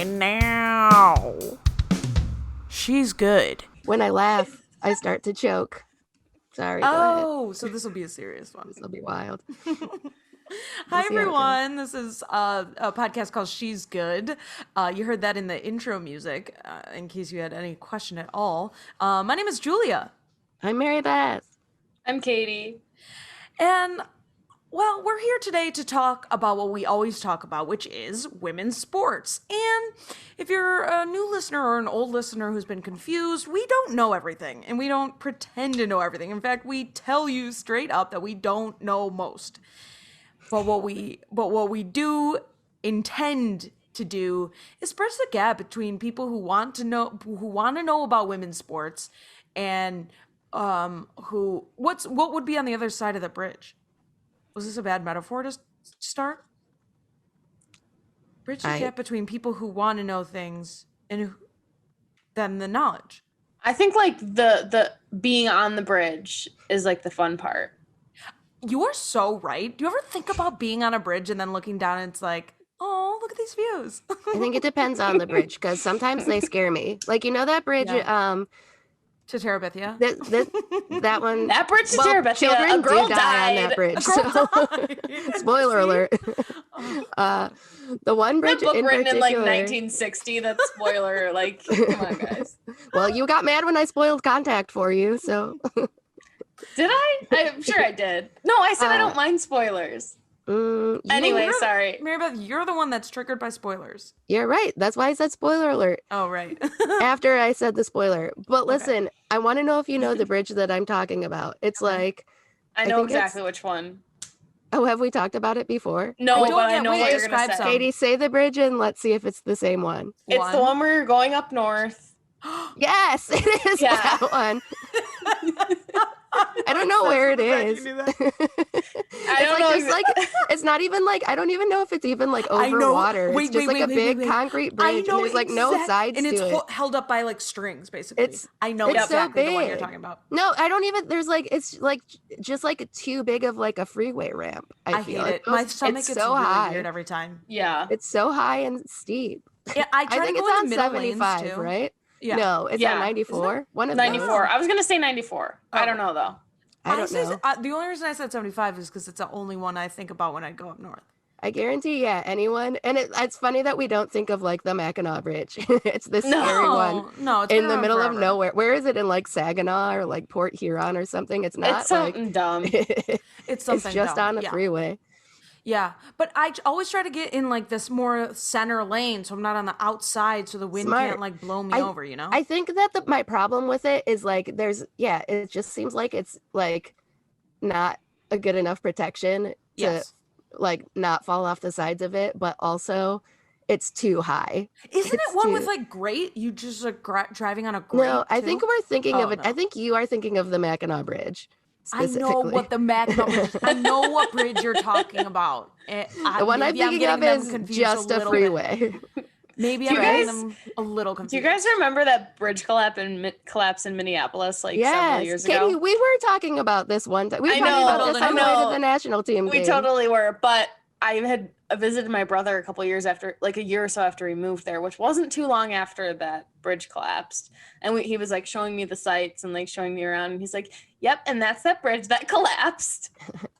Now. She's good. When I laugh, I start to choke. Sorry. Oh, so this will be a serious one. This will be wild. Hi, everyone. This is a podcast called She's Good. You heard that in the intro music, in case you had any question at all. My name is Julia. I'm Mary Beth. I'm Katie. And, well, we're here today to talk about what we always talk about, which is women's sports. And if you're a new listener or an old listener who's been confused, we don't know everything, and we don't pretend to know everything. In fact, we tell you straight up that we don't know most. But what we do intend to do is bridge the gap between people who want to know about women's sports and what would be on the other side of the bridge. Was this a bad metaphor to start? Bridge the gap between people who want to know things and then the knowledge. I think like the being on the bridge is like the fun part. You are so right. Do you ever think about being on a bridge and then looking down and it's like, oh, look at these views? I think it depends on the bridge because sometimes they scare me. Like, you know that bridge, to Terabithia? That one. That bridge to well, Terabithia, children a girl do die died. on that bridge. So. Spoiler alert. The one bridge That book in written particular, in like 1960, that spoiler, like, come on, guys. Well, you got mad when I spoiled Contact for you, so. Did I? I'm sure I did. No, I said I don't mind spoilers. Anyway, sorry. Marybeth, you're the one that's triggered by spoilers. You're right. That's why I said spoiler alert. Oh, right. After I said the spoiler. But listen, I want to know if you know the bridge that I'm talking about. It's like... I know exactly which one. Oh, have we talked about it before? No, but I know what you're going to say. Katie, say the bridge and let's see if it's the same one. It's the one where you're going up north. Yes, it is that one. I don't know where it is. I don't know. It's not even like, I don't even know if it's even like over water. It's just like a big concrete bridge and there's like no sides to it. And it's held up by like strings, basically. I know it's exactly so the one you're talking about. No, I don't even, there's like, it's like just like too big of like a freeway ramp. I feel hate it. My stomach gets so really weird every time. Yeah. It's so high and steep. Yeah, I think it's on 75, right? Yeah. No, it's on 94. One of 94. Those. I was going to say 94. Oh. I don't know, though. I don't know. The only reason I said 75 is because it's the only one I think about when I go up north. I guarantee, anyone. And it's funny that we don't think of like the Mackinac Bridge. It's this scary one. No, it's in the middle of nowhere. Where is it? In like Saginaw or like Port Huron or something? It's not. It's something dumb. It's just on a freeway. Yeah, but I always try to get in like this more center lane, so I'm not on the outside, so the wind can't like blow me over. You know. I think that my problem with it is like it just seems like it's like not a good enough protection to like not fall off the sides of it, but also it's too high. Isn't it one with like grate? You just like driving on a grate? No, I think we're thinking of it. No. I think you are thinking of the Mackinac Bridge. I know what the Mackinac Bridge. I know what bridge you're talking about. The one I'm thinking of is just a freeway. Maybe I'm getting them a little confused. Do you guys remember that bridge collapse in Minneapolis like several years ago? Katie, we were talking about this one time. We were talking about this on the way to the national team game. We totally were, but I had visited my brother a couple years after, like a year or so after he moved there, which wasn't too long after that bridge collapsed. And he was like showing me the sights and like showing me around. And he's like, yep, and that's that bridge that collapsed.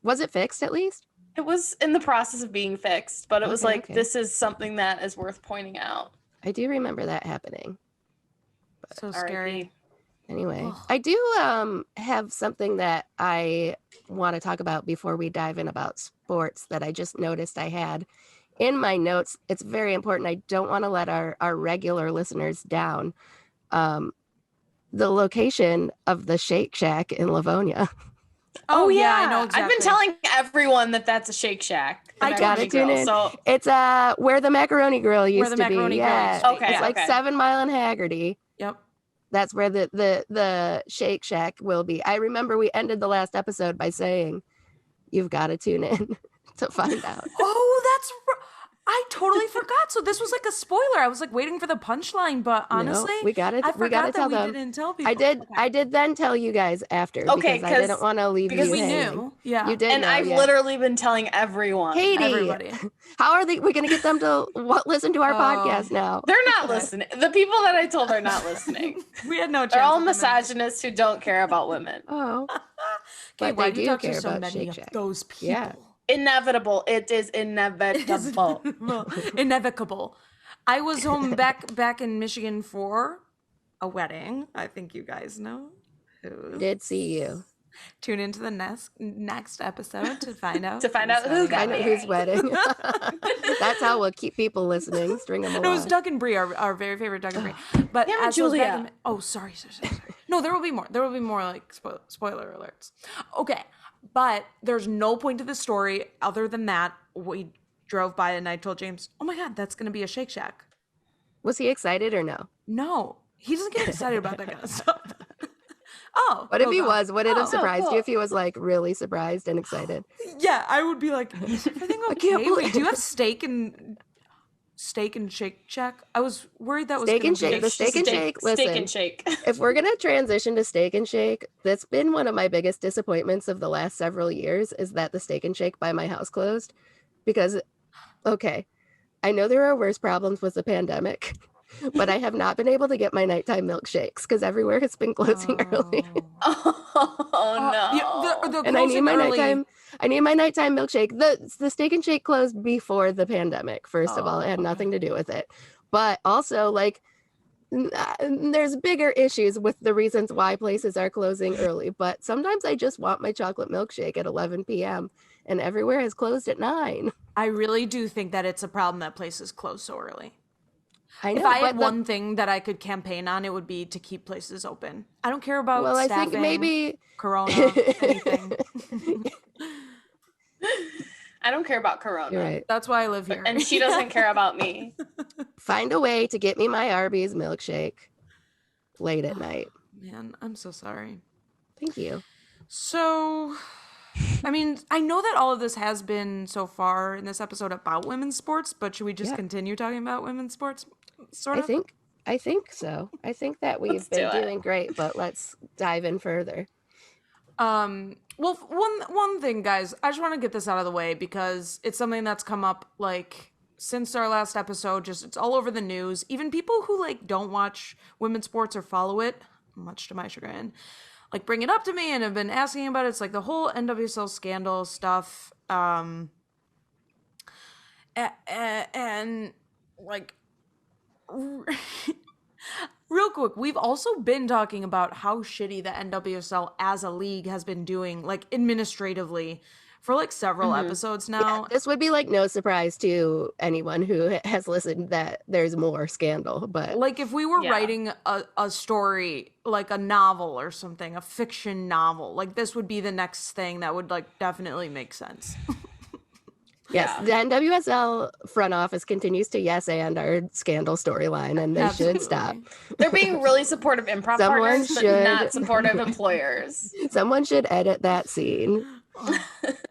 Was it fixed at least? It was in the process of being fixed, but it was like, this is something that is worth pointing out. I do remember that happening. But so scary. Anyway, I do have something that I want to talk about before we dive in about sports that I just noticed I had in my notes. It's very important. I don't want to let our regular listeners down. The location of the Shake Shack in Livonia. Oh yeah, I know exactly. I've been telling everyone that that's a Shake Shack. I gotta tune in. So it's where the Macaroni Grill used to be. Yeah, okay. It's like 7 Mile and Haggerty. Yep. That's where the Shake Shack will be. I remember we ended the last episode by saying, "You've got to tune in to find out." Oh, that's I totally forgot. So this was like a spoiler. I was like waiting for the punchline, but honestly, we got it. I We got forgot to that tell we them. didn't tell people. I did then tell you guys after Okay, because I didn't want to leave because you we hanging. knew. Yeah. You did And know, I've yeah. literally been telling everyone. Katie, Everybody. how are we going to get them to listen to our podcast now? They're not listening. The people that I told are not listening. We had no chance. They're all with them anyway. misogynists who don't care about women. Oh, Okay, but why they do you do talk to care so about many Shake of Shack. those people? Yeah. Inevitable. It is inevitable. Inevitable. I was home back in Michigan for a wedding. I think you guys know who. Did see you. Tune into the next episode to find out To find out who got Find out married. whose wedding. That's how we'll keep people listening. String them along. It was Doug and Brie, our very favorite Doug and Brie. But Damn it, as I was back Julia. oh, sorry. No, there will be more. There will be more like spoiler alerts. Okay, but there's no point to the story other than that. We drove by and I told James, "Oh my God, that's gonna be a Shake Shack." Was he excited or no? No, he doesn't get excited about that kind of stuff. Oh, What if he God. was? Would it have surprised cool. you if he was like really surprised and excited? Yeah, I would be like, is everything can't okay? Wait, believe- do you have steak and Shake Shack? I was worried that was Steak gonna and be Shake. a The Steak and Shake. Steak Listen, and shake. if we're gonna transition to Steak and Shake, that's been one of my biggest disappointments of the last several years. Is that the Steak and Shake by my house closed? Because, okay, I know there are worse problems with the pandemic, but I have not been able to get my nighttime milkshakes because everywhere has been closing early. Oh no. The And I need closing my early- nighttime milkshake. The Steak and Shake closed before the pandemic. First of all, it had Oh. nothing to do with it. But also, like, there's bigger issues with the reasons why places are closing early. But sometimes I just want my chocolate milkshake at 11 p.m. and everywhere is closed at 9. I really do think that it's a problem that places close so early. I know, If I but had one thing that I could campaign on, it would be to keep places open. I don't care about well, I staffing, think maybe Corona, anything. I don't care about Corona. you're right. That's why I live here. And she doesn't care about me. Find a way to get me my Arby's milkshake late at night. Man, I'm so sorry. Thank you. So, I mean, I know that all of this has been so far in this episode about women's sports, but should we just Yeah. continue talking about women's sports? Sort of. I think so. I think that we've Let's been do it. doing great, but let's dive in further. Well, one thing, guys, I just want to get this out of the way because it's something that's come up like since our last episode. Just it's all over the news. Even people who like don't watch women's sports or follow it, much to my chagrin, like bring it up to me and have been asking about it. It's like the whole NWSL scandal stuff. And like. Real quick, we've also been talking about how shitty the NWSL as a league has been doing, like administratively, for like several episodes now. This would be like no surprise to anyone who has listened that there's more scandal, but Like if we were Yeah. writing a story, like a novel or something, a fiction novel, like this would be the next thing that would like definitely make sense. yes, the NWSL front office continues to yes and our scandal storyline, and they should stop. They're being really supportive improv Someone partners, but should. not supportive employers. Someone should edit that scene.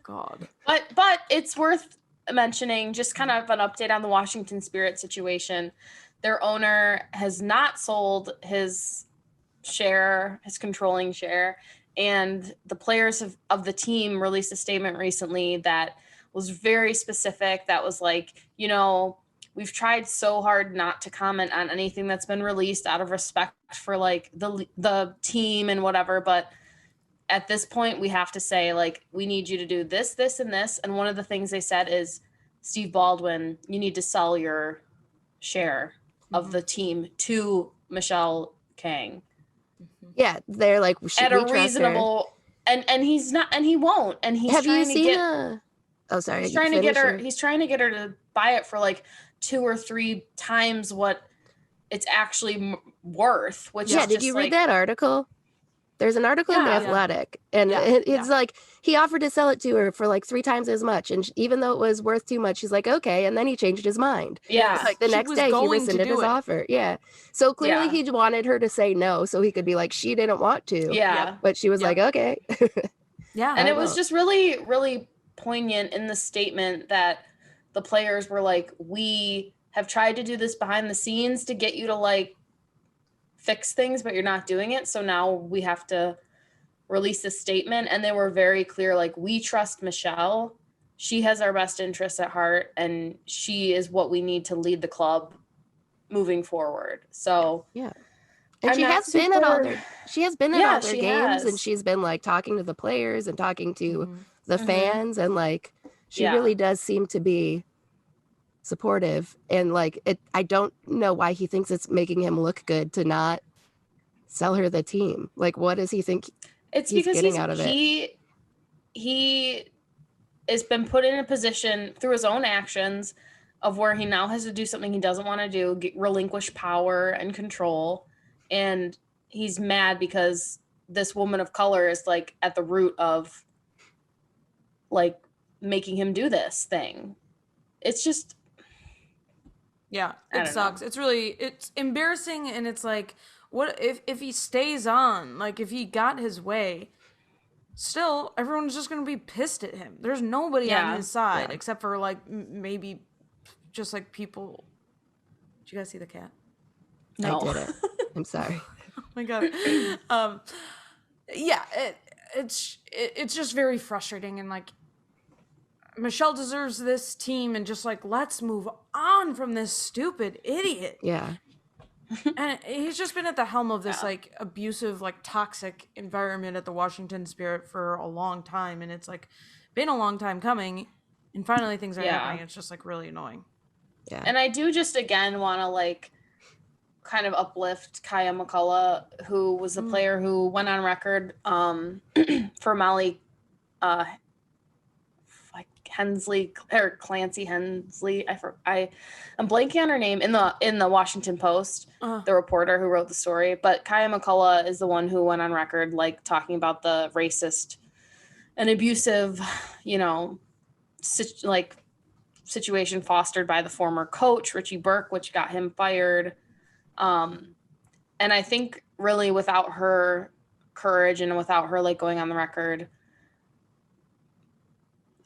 God. But it's worth mentioning just kind of an update on the Washington Spirit situation. Their owner has not sold his share, his controlling share, and the players of the team released a statement recently that was very specific. That was like, you know, we've tried so hard not to comment on anything that's been released out of respect for like the team and whatever, but at this point we have to say like we need you to do this, this, and this. And one of the things they said is, Steve Baldwin, you need to sell your share of the team to Michelle Kang Yeah, they're like at we a trust her. reasonable and he's not, and he won't, and he's Have you trying to seen get Oh, sorry. he's trying to get finish her your- he's trying to get her to buy it for like 2 or 3 times what it's actually worth, which Yeah, is did just you like, read that article? There's an article in The Yeah. Athletic, and Yeah, it's like he offered to sell it to her for like 3 times as much, and even though it was worth too much, she's like, okay, and then he changed his mind. yeah, Like the She next was day, he going to rescinded do his it. offer. Yeah, so clearly Yeah. he wanted her to say no, so he could be like, she didn't want to. yeah. But she was Yep. like, okay. Yeah. And I it was won't. just really, really poignant in the statement that the players were like, we have tried to do this behind the scenes to get you to like fix things, but you're not doing it. So now we have to release a statement. And they were very clear, like, we trust Michelle. She has our best interests at heart, and she is what we need to lead the club moving forward. So yeah. And I'm she not has been at all super- their she has been at Yeah, all their she games, and has. she's been like talking to the players and talking to Mhm. the Mhm. fans, and like she Yeah. really does seem to be supportive. And like I don't know why he thinks it's making him look good to not sell her the team. Like, what does he think It's he's because getting out of it? he has been put in a position through his own actions of where he now has to do something he doesn't want to do, relinquish power and control. And he's mad because this woman of color is like at the root of like making him do this thing. It's just, Yeah, I it don't sucks. know. It's embarrassing, and it's like, what if he stays on? Like, if he got his way, still everyone's just gonna be pissed at him. There's nobody on Yeah. his side Yeah. except for like maybe just like people. Did you guys see the cat? No. I did it. I'm sorry. Oh my god. Yeah, it's just very frustrating, and like Michelle deserves this team, and just like, let's move on from this stupid idiot. Yeah. And he's just been at the helm of this Yeah. like abusive, like toxic environment at the Washington Spirit for a long time, and it's like been a long time coming, and finally things are Yeah. happening. It's just like really annoying. Yeah. And I do just again want to like kind of uplift Kaya McCullough, who was the player who went on record for Molly like Hensley or Clancy Hensley. I'm blanking on her name in the Washington Post, the reporter who wrote the story. But Kaya McCullough is the one who went on record like talking about the racist and abusive, situation fostered by the former coach Richie Burke, which got him fired. And I think really without her courage and without her like going on the record,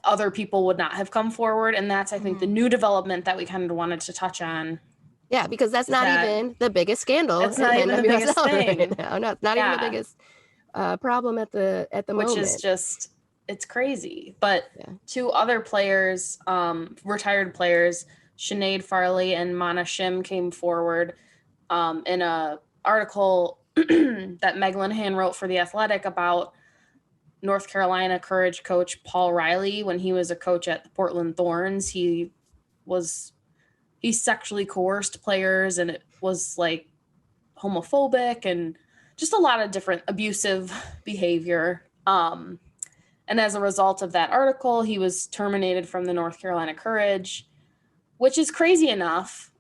other people would not have come forward. And that's, I think, the new development that we kind of wanted to touch on. Yeah, because that's not even the biggest scandal. It's not in even the biggest NWSL thing. right now. No, it's not even the Yeah. biggest problem at the Which moment. is just, it's crazy. But Yeah. two other players, retired players, Sinead Farley and Mana Shim, came forward in a article that Meg Linehan wrote for The Athletic about North Carolina Courage coach Paul Riley. When he was a coach at the Portland Thorns, he sexually coerced players, and it was like homophobic and just a lot of different abusive behavior. And as a result of that article, he was terminated from the North Carolina Courage, which is crazy enough.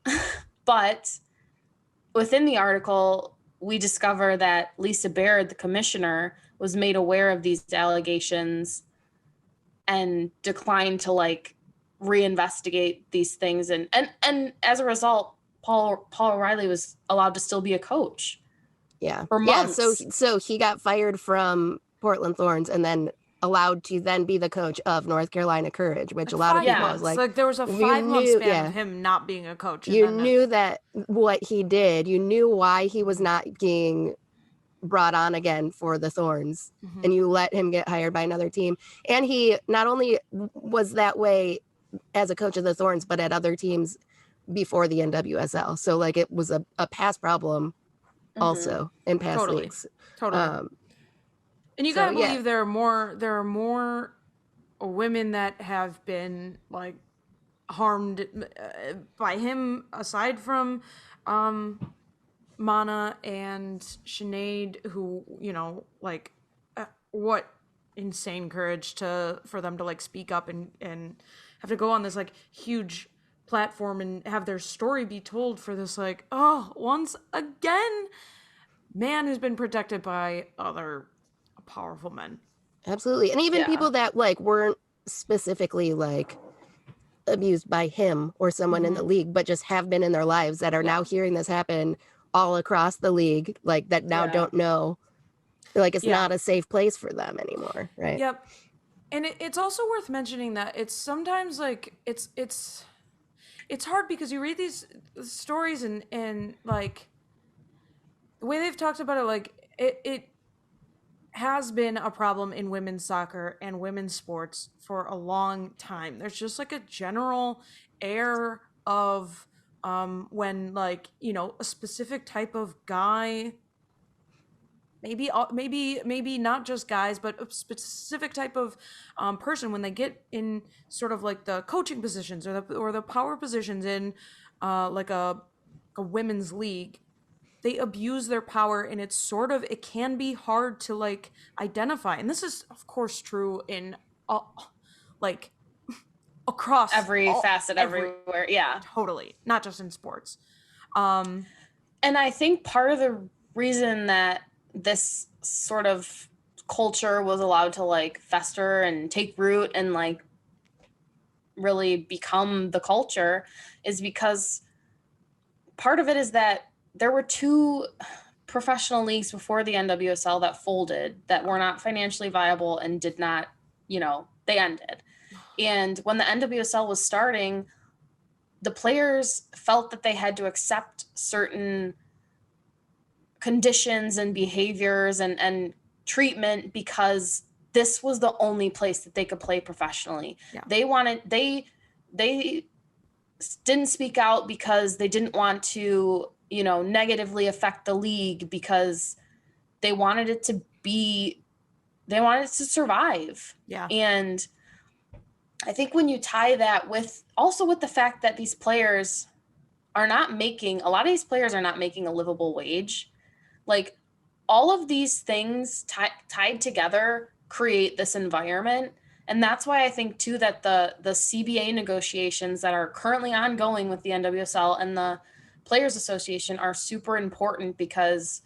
But within the article, we discover that Lisa Baird, the commissioner, was made aware of these allegations and declined to like reinvestigate these things. And as a result, Paul O'Reilly was allowed to still be a coach. Yeah. For Yeah. months. So he got fired from Portland Thorns and then allowed to then be the coach of North Carolina Courage, which a lot of people was like there was a 5-month span of him not being a coach. You knew that what he did, you knew why he was not being brought on again for the Thorns, and you let him get hired by another team. And he not only was that way as a coach of the Thorns, but at other teams before the NWSL. So like it was a past problem also in past leagues. Totally. And you gotta believe there are more women that have been like harmed by him aside from Mana and Sinead, who, like what insane courage for them to like speak up and have to go on this like huge platform and have their story be told for this like, once again, man who's been protected by other powerful men. Absolutely. And even people that like weren't specifically like abused by him or someone in the league, but just have been in their lives that are now hearing this happen all across the league, like that now don't know, like it's not a safe place for them anymore, right? Yep. And it's also worth mentioning that it's sometimes like it's hard because you read these stories and like the way they've talked about it, like it has been a problem in women's soccer and women's sports for a long time. There's just like a general air of when like, you know, a specific type of guy, maybe not just guys, but a specific type of person, when they get in sort of like the coaching positions or the power positions in like a women's league, they abuse their power, and it's sort of, it can be hard to like identify. And this is of course true in like across Every facet, every everywhere. Yeah. totally, not just in sports. um And I think part of the reason that this sort of culture was allowed to like fester and take root and like really become the culture is because part of it is that there were two professional leagues before the NWSL that folded, that were not financially viable and did not, you know, they ended. And when the NWSL was starting, the players felt that they had to accept certain conditions and behaviors and treatment because this was the only place that they could play professionally. Yeah. They didn't speak out because they didn't want to, you know, negatively affect the league, because they wanted it to survive. yeah And I think when you tie that with the fact that these players are not making, a lot of these players are not making a livable wage, like all of these things tied together create this environment. And that's why I think too that the CBA negotiations that are currently ongoing with the NWSL and the Players Association are super important, because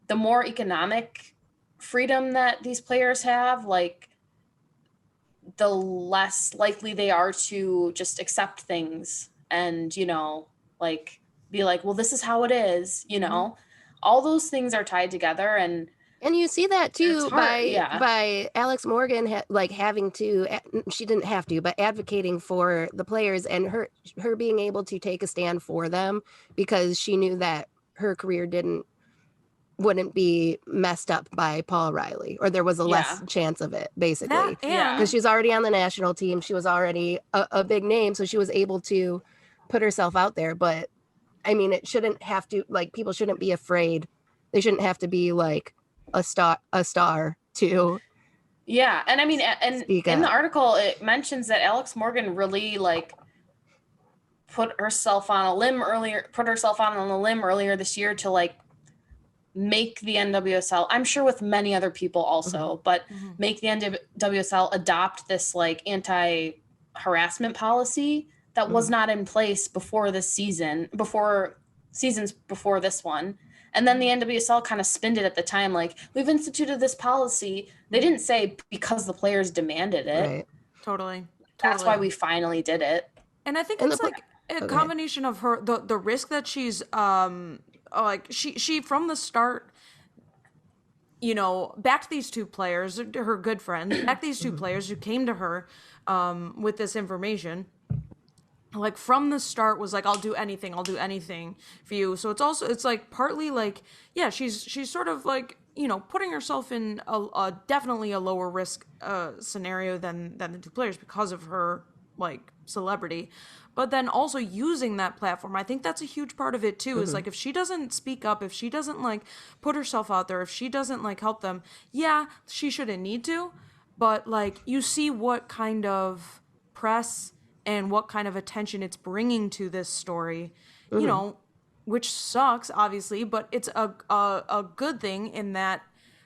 the more economic freedom that these players have, like the less likely they are to just accept things and, you know, like be like, well, this is how it is, you know. All those things are tied together. And you see that too hard, by Alex Morgan like having to, she didn't have to, but advocating for the players, and her being able to take a stand for them because she knew that her career wouldn't be messed up by Paul Riley, or there was a less chance of it, basically. Because she's already on the national team, she was already a big name, so she was able to put herself out there. But I mean, it shouldn't have to, like, people shouldn't be afraid. They shouldn't have to be like a star to and I mean, and in the article it mentions that Alex Morgan really like put herself on a limb earlier this year to like make the NWSL, I'm sure with many other people also, but make the NWSL adopt this like anti-harassment policy that was not in place before this season, before seasons before this one. And then the NWSL kind of spinned it at the time, like, we've instituted this policy. They didn't say because the players demanded it. Right. Totally. That's why we finally did it. And I think it's like a combination of her, the risk that she's like she from the start, you know, backed these two players, her good friends, backed these two players who came to her with this information. Like from the start was like, I'll do anything for you. So it's like partly like, yeah, she's sort of like, you know, putting herself in a definitely a lower risk scenario than the two players because of her like celebrity, but then also using that platform. I think that's a huge part of it too, is like, if she doesn't speak up, if she doesn't like put herself out there, if she doesn't like help them, yeah, she shouldn't need to, but like you see what kind of press and what kind of attention it's bringing to this story, you know, which sucks obviously, but it's a good thing in that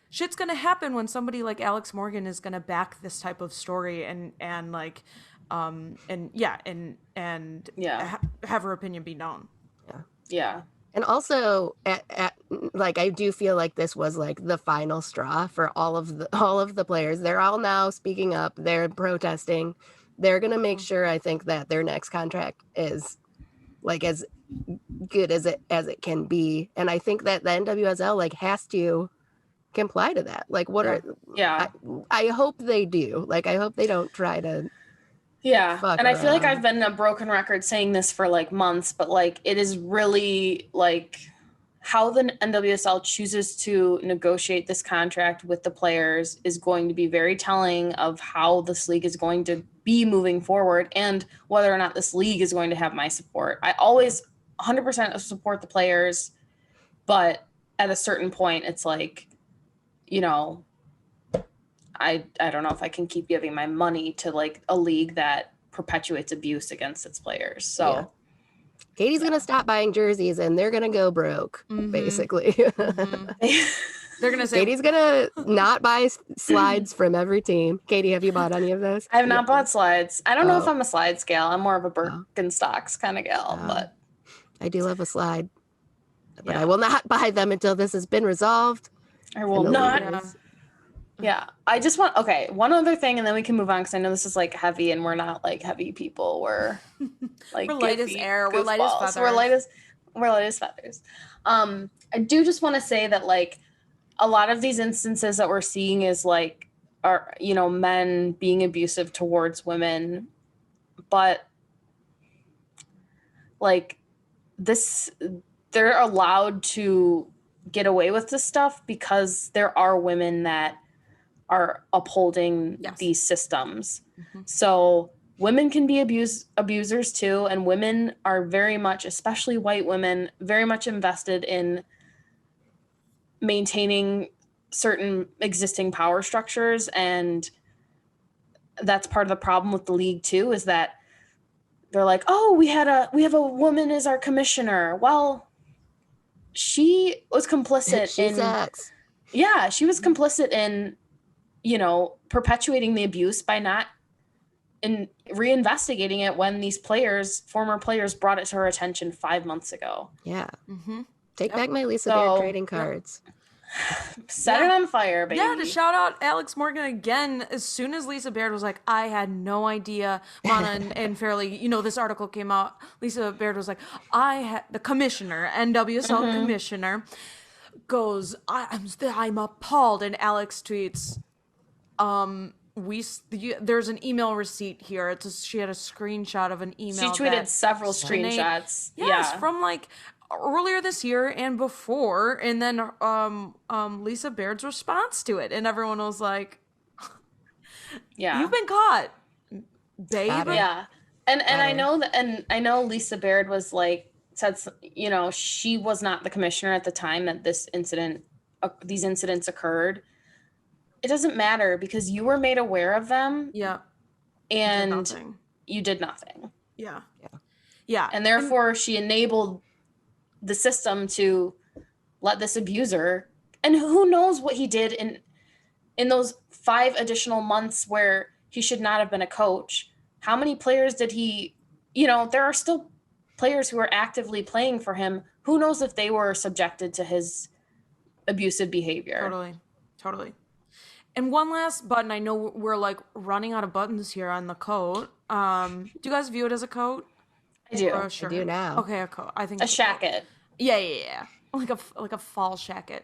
shit's gonna happen when somebody like Alex Morgan is gonna back this type of story and like have her opinion be known. Yeah. And also, at like, I do feel like this was like the final straw for all of the players. They're all now speaking up. They're protesting. They're gonna make sure, I think, that their next contract is like as good as it can be. And I think that the NWSL like has to comply to that? Like, what are Yeah. I hope they do. Like, I hope they don't try to Yeah. fuck And I feel like around. I've been a broken record saying this for like months, but like it is really like how the NWSL chooses to negotiate this contract with the players is going to be very telling of how this league is going to be moving forward and whether or not this league is going to have my support. I always 100% support the players, but at a certain point it's like, you know, I don't know if I can keep giving my money to like a league that perpetuates abuse against its players. So Yeah. Katie's gonna stop buying jerseys and they're gonna go broke, basically. They're gonna say Katie's gonna not buy slides from every team. Katie, have you bought any of those? I have not bought slides. I don't know if Oh. I'm a slides gal. I'm more of a Birkenstocks kind of gal, but I do love a slide, but yeah. I will not buy them until this has been resolved. I will and the not. league is- Yeah. I just want, okay, one other thing and then we can move on because I know this is like heavy and we're not like heavy people. We're like We're light as goofy air. We're light as goofballs. feathers. We're light as feathers. I do just want to say that like a lot of these instances that we're seeing is like are, you know, men being abusive towards women, but like this, they're allowed to get away with this stuff because there are women that are upholding these systems. So women can be abusers too, and women are very much, especially white women, very much invested in maintaining certain existing power structures. And that's part of the problem with the league too, is that they're like, oh, we have a woman as our commissioner. Well, she was complicit she in sucks. Yeah, she was complicit in, you know, perpetuating the abuse by not in reinvestigating it when these former players brought it to her attention 5 months ago. Yeah. Take back my Lisa Baird trading cards. Set it on fire, baby. Yeah, to shout out Alex Morgan again. As soon as Lisa Baird was like, I had no idea, Mana and Fairly, you know, this article came out. Lisa Baird was like, the commissioner, NWSL commissioner, goes, I'm appalled. And Alex tweets, there's an email receipt here. She had a screenshot of an email. She tweeted several screenshots. Yes, from like earlier this year and before, and then Lisa Baird's response to it, and everyone was like, "Yeah, you've been caught, babe." Yeah, and I know that, and I know Lisa Baird was like said, you know, she was not the commissioner at the time that these incidents occurred. It doesn't matter because you were made aware of them. Yeah, and you did nothing. Yeah, and therefore she enabled the system to let this abuser, and who knows what he did in those 5 additional months where he should not have been a coach. How many players did he, you know, there are still players who are actively playing for him. Who knows if they were subjected to his abusive behavior. Totally. And one last button. I know we're like running out of buttons here on the coat. Do you guys view it as a coat? I do. I do now. Okay, a coat. I think a shacket. Yeah. Like a fall shacket.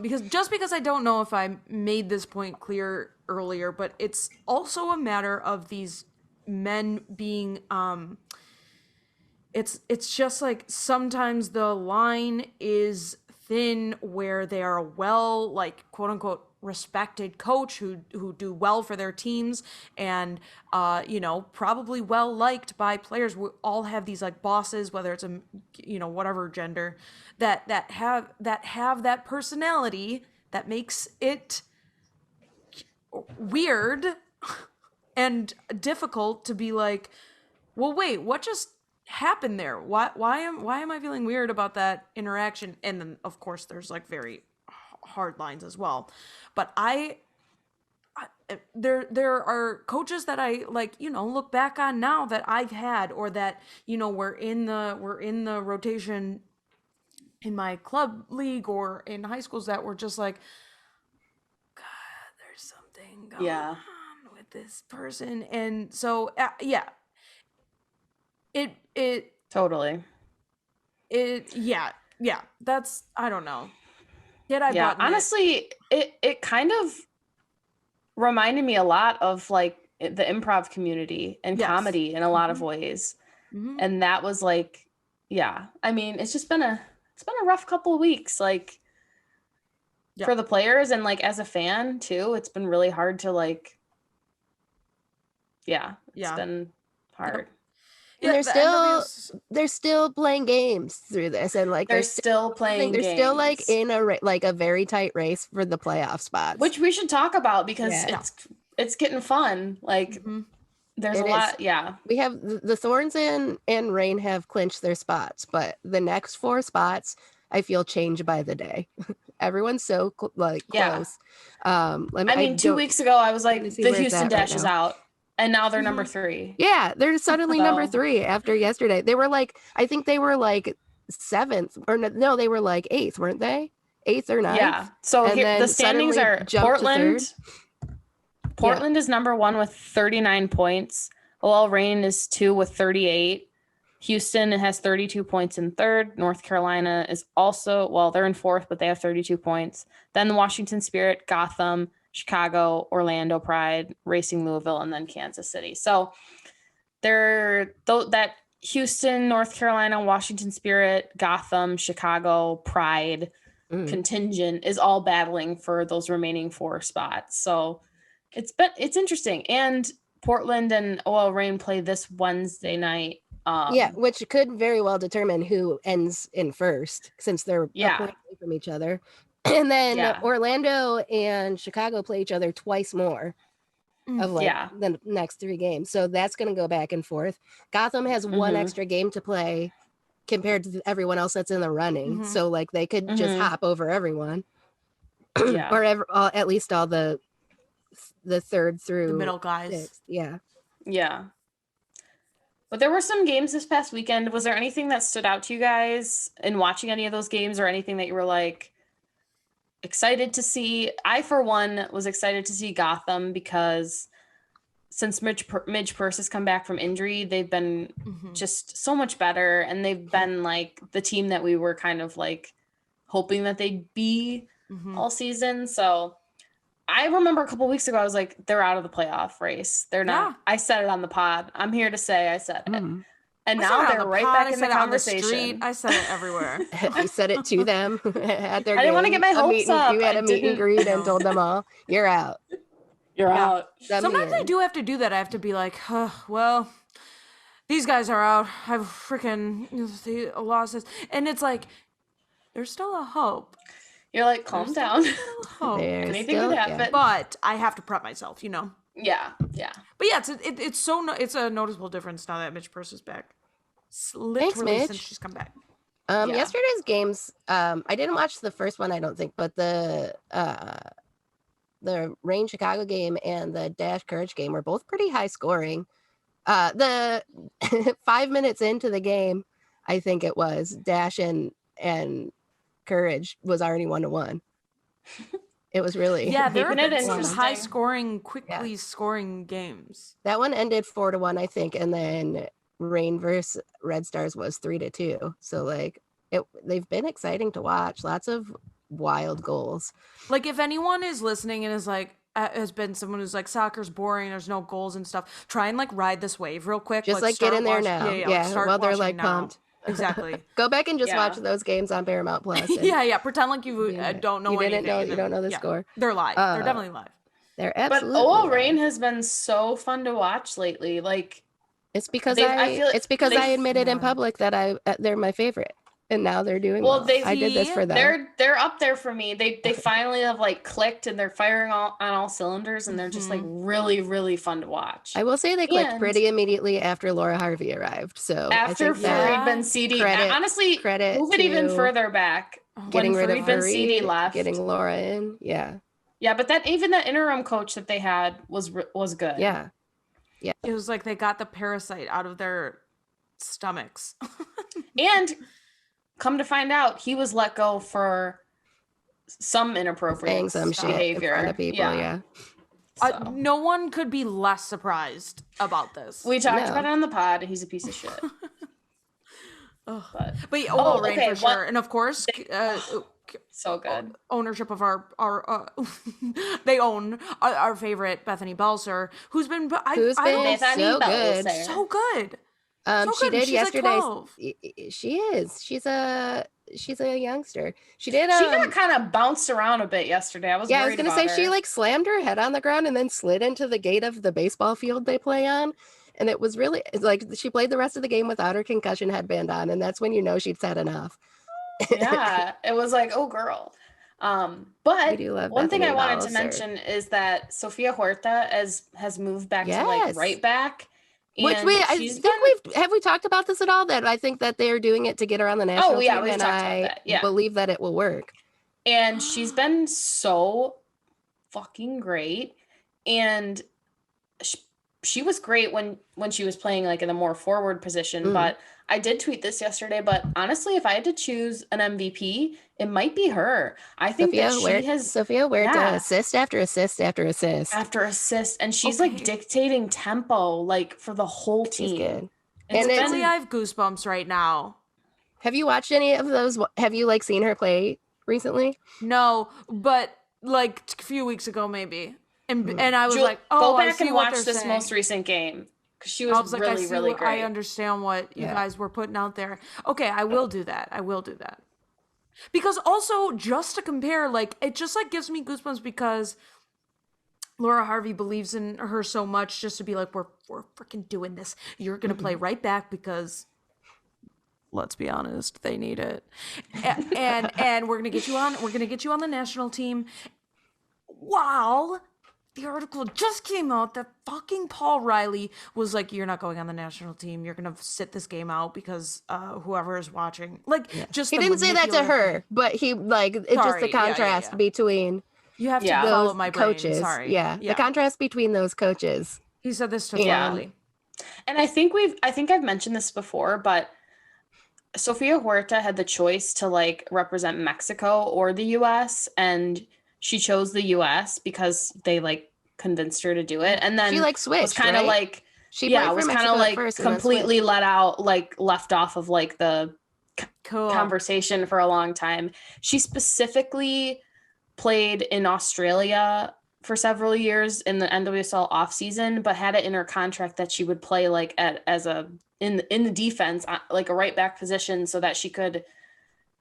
Because I don't know if I made this point clear earlier, but it's also a matter of these men being it's just like sometimes the line is thin where they are well, like, quote unquote, respected coach who do well for their teams and you know, probably well liked by players. We all have these like bosses, whether it's a, you know, whatever gender, that have that personality that makes it weird and difficult to be like, well, wait, what just happened there? Why am I feeling weird about that interaction? And then of course there's like very hard lines as well. But there are coaches that I like, you know, look back on now that I've had, or that, you know, we're in the rotation in my club league or in high schools that were just like, God, there's something going on with this person. And so totally. Yeah, that's, I don't know. Did I Yeah, button it? honestly, it kind of reminded me a lot of like the improv community and Yes. comedy in a lot of ways. Mhm. And that was like, yeah, I mean, it's been a rough couple of weeks, like Yeah. for the players and like as a fan too. It's been really hard to like, it's Yeah. been hard. And Yeah, the NW's they're still playing games through this, and like They're still playing they're still like games, in like a very tight race for the playoff spots. which we should talk about because Yeah. it's getting fun. Like Mhm. there's It a is. lot. Yeah, We have the Thorns and Rain have clinched their spots, but the next 4 spots I feel change by the day. Everyone's so like Yeah. close. I mean, 2 weeks ago I was like, to see the where it's Houston at right Dash is now. out, and now they're Mhm. number 3. Yeah, they're suddenly number So- 3 after yesterday. They were like, I think they were like 7th or no, they were like 8th, weren't they? 8th or 9th? Yeah. So And here the then standings suddenly are jumped to Portland. third. Portland is number 1 with 39 points. OL Reign is 2 with 38. Houston has 32 points in 3rd. North Carolina is also, well, they're in 4th, but they have 32 points. Then the Washington Spirit, Gotham, Chicago, Orlando Pride, Racing Louisville, and then Kansas City. So that Houston, North Carolina, Washington Spirit, Gotham, Chicago, Pride contingent is all battling for those remaining 4 spots. So it's interesting. And Portland and OL Reign play this Wednesday night. Yeah, which could very well determine who ends in first since they're a point away from each other. And then Yeah. Orlando and Chicago play each other twice more of like the next 3 games. So that's going to go back and forth. Gotham has 1 extra game to play compared to everyone else that's in the running. So like they could just hop over everyone. Yeah. Or at least all the 3rd through the middle guys. 6th. Yeah. Yeah. But there were some games this past weekend. Was there anything that stood out to you guys in watching any of those games, or anything that you were like excited to see? I, for one, was excited to see Gotham because since Midge Purse has come back from injury, they've been just so much better, and they've been like the team that we were kind of like hoping that they'd be all season. So I remember a couple weeks ago, I was like, they're out of the playoff race. They're not. Yeah. I said it on the pod. I'm here to say I said it. And I said now it on they're the right pod, back I in said the it on conversation. street. I said it everywhere. You said it to them at their I didn't want to game, get my a hopes meet and- up. You had I a meet and didn't- greet and told them all, you're out. You're Yeah. out. Let me Sometimes I in. do have to do that. I have to be like, well, these guys are out. I've freaking lost this. And it's like, there's still a hope. You're like, calm down. Hope. There's Anything still- could yeah. happen. But I have to prep myself, you know? Yeah. Yeah. But yeah, it's a noticeable difference now that Mitch Purse is back. Literally Mitch. since she's come back. Yeah. Yesterday's games, I didn't watch the first one, I don't think, but the Rain Chicago game and the Dash Courage game were both pretty high scoring. The 5 minutes into the game, I think it was, Dash and Courage was already 1-1. It was really Yeah, there Keeping have it been some interesting. high scoring, quickly scoring games. that one ended 4-1, I think, and then Rain versus Red Stars was 3-2. So like they've been exciting to watch. Lots of wild goals. Like, if anyone is listening and is like, has been someone who's like, soccer's boring, there's no goals and stuff, try and like ride this wave real quick. Just like get start in there watch- now. Yeah, Yeah, start while they're watching like now. pumped. Exactly. Go back and just Yeah. watch those games on Paramount Plus. and Yeah, pretend like you don't know you didn't anything. know, and you then- don't know the yeah, score. They're live. They're definitely live. They're But absolutely. OL live. Reign has been so fun to watch lately. Like, It's because I feel like it's because I admitted in public that they're my favorite, and now they're doing well. I did this for them. they're up there for me. They finally have like clicked, and they're firing on all cylinders, and they're just like really, really fun to watch. I will say they clicked And- pretty immediately after Laura Harvey arrived. So I After think that Fareed Ben CD, credit- honestly, credit move it even to further back. getting when rid of Fareed Ben CD Fareed, left, getting Laura in, yeah, but that interim coach that they had was good. yeah. It was like they got the parasite out of their stomachs. And come to find out, he was let go for some inappropriate Saying some shit behavior. in front of people, yeah. So. No one could be less surprised about this. We talked No. about it on the pod. He's a piece of shit. Ugh. But But yeah, OL Reign okay, for sure. And of course, So good. ownership of our they own our favorite Bethany Belser, who's been Who's been Bethany so good. Belser. so good. So She good. did She's yesterday. like 12. She is. She's a youngster. She did. She got kind of bounced around a bit yesterday. I was Yeah, I was worried gonna about say her. she like slammed her head on the ground and then slid into the gate of the baseball field they play on. And it was really like she played the rest of the game without her concussion headband on, and that's when you know she'd had enough. Yeah, it was like, oh girl. We But do love one thing Bethany I wanted to Belser. mention is that Sofia Huerta has moved back to like Yes. right back. Which And I she's think have we talked about this at all? That I think that they're doing it to get her on the national yeah, team, we've and talked about I that. Yeah. believe that it will work. And she's been so fucking great. And she was great when she was playing like in a more forward position. But I did tweet this yesterday. But honestly, if I had to choose an MVP, it might be her. I think that she has Sophia Huerta assist after assist after assist after assist, and she's like dictating tempo like for the whole team. She's good. And literally, I have goosebumps right now. Have you watched any of those? Have you like seen her play recently? No, but like a few weeks ago maybe. And I was like, oh, go back and watch this most recent game because she was like, really, really great. I understand what you guys were putting out there. Okay, I will do that. I will do that. Because also, just to compare, like, it just like gives me goosebumps because Laura Harvey believes in her so much, just to be like, we're freaking doing this. You're gonna play right back because, let's be honest, they need it, and we're gonna get you on. We're gonna get you on the national team. Wow. The article just came out that fucking Paul Riley was like, you're not going on the national team. You're going to sit this game out because whoever is watching. Like, just he didn't say that to her, but he like it's just the contrast between you have to follow my brain. coaches. Sorry. Yeah, the contrast between those coaches. He said this to Riley. And I think I've mentioned this before, but Sofia Huerta had the choice to like represent Mexico or the US, and she chose the US because they like convinced her to do it. And then she like switched, was kind of right? like she was kind of like completely left off of like the conversation for a long time. She specifically played in Australia for several years in the NWSL off season, but had it in her contract that she would play like in the defense, like a right back position, so that she could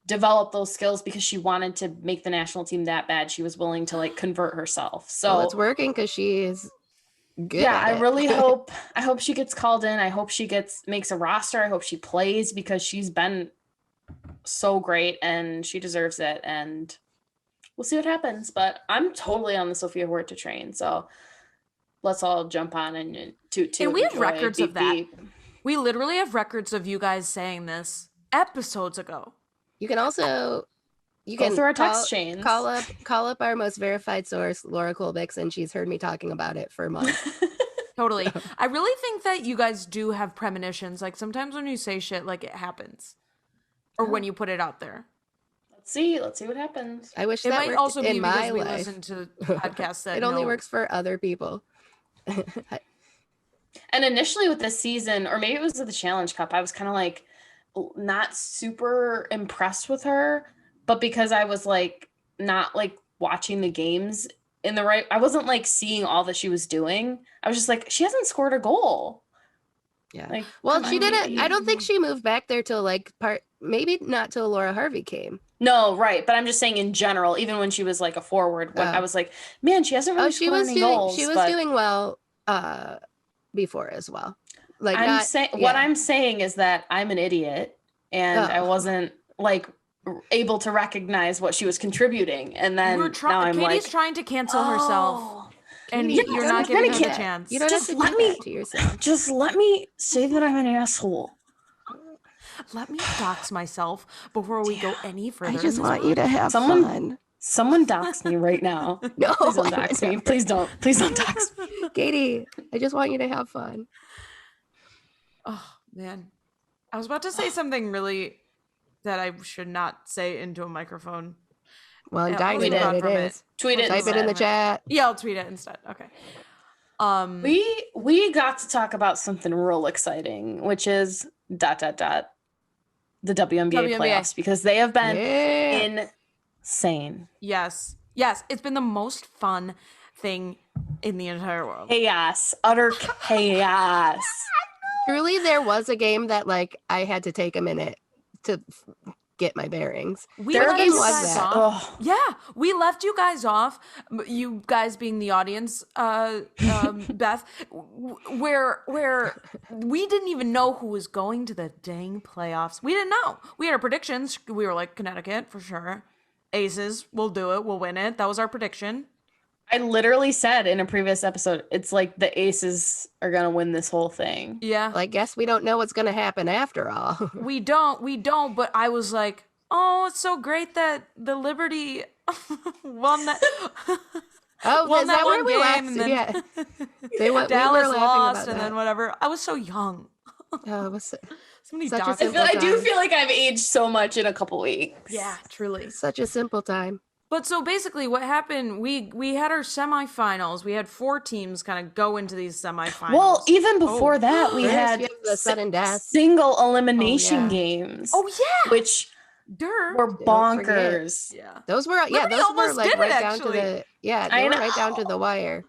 develop those skills because she wanted to make the national team that bad. She was willing to like convert herself. So it's working because she is good. Yeah, I really hope she gets called in. I hope she makes a roster. I hope she plays because she's been so great and she deserves it. And we'll see what happens. But I'm totally on the Sofia Huerta train. So let's all jump on and toot. And we have records of that. We literally have records of you guys saying this episodes ago. You can also go through our text chains. Call up our most verified source, Laura Kolbix, and she's heard me talking about it for months. Totally. I really think that you guys do have premonitions. Like sometimes when you say shit, like it happens, or when you put it out there. Let's see what happens. I wish it that might worked also be in because my we life. listen to podcasts that it only works for other people. And initially with this season, or maybe it was the Challenge Cup, I was kind of like not super impressed with her, but because I was like not like watching the games in the right, I wasn't like seeing all that she was doing. I was just like, she hasn't scored a goal. Yeah. Like, well, she didn't. I don't think she moved back there till like maybe not till Laura Harvey came. No, right. But I'm just saying in general, even when she was like a forward, I was like, man, she hasn't really scored any goals. She was doing well before as well. Like what I'm saying is that I'm an idiot and I wasn't like able to recognize what she was contributing. And then now I'm Katie's trying to cancel herself. And Katie, you're not giving her the chance. You don't have to do that to yourself. Just let me say that I'm an asshole. Let me dox myself before we go any further. I just want you to have fun. Someone dox me right now. No, please don't dox me. Please don't dox me. Katie, I just want you to have fun. Oh, man. I was about to say something really that I should not say into a microphone. Well, I'm dying to know what it is. Tweet it. Type it in the chat. Yeah, I'll tweet it instead. Okay. We got to talk about something real exciting, which is ... the WNBA playoffs, because they have been insane. Yes. Yes. It's been the most fun thing in the entire world. Chaos. Utter chaos. Truly, there was a game that like I had to take a minute to get my bearings. We There let game you was guys that? off. Ugh. Yeah, we left you guys off. You guys being the audience, Beth, where we didn't even know who was going to the dang playoffs. We didn't know. We had our predictions. We were like Connecticut for sure. Aces, we'll do it. We'll win it. That was our prediction. I literally said in a previous episode, it's like the Aces are gonna win this whole thing. Yeah, Well, I guess we don't know what's going to happen after all. we don't. But I was like, oh, it's so great that the Liberty won that. Oh, Won is that that where one we game, laughed? and then Yeah, they went. We Dallas were laughing lost, about and that. then whatever. I was so young. Oh, it was So many Such a doctors. simple I do time. feel like I've aged so much in a couple weeks. Yeah, truly. such a simple time. But so basically what happened, we had our semifinals. We had 4 teams kind of go into these semifinals. Well, even before that, we First, had you have the sudden death. single elimination yeah. games. Oh yeah. Which Dur. were Don't forget. bonkers. Yeah. Those were Liberty those were almost like did it, right down actually. to the I they were right down to know. the wire.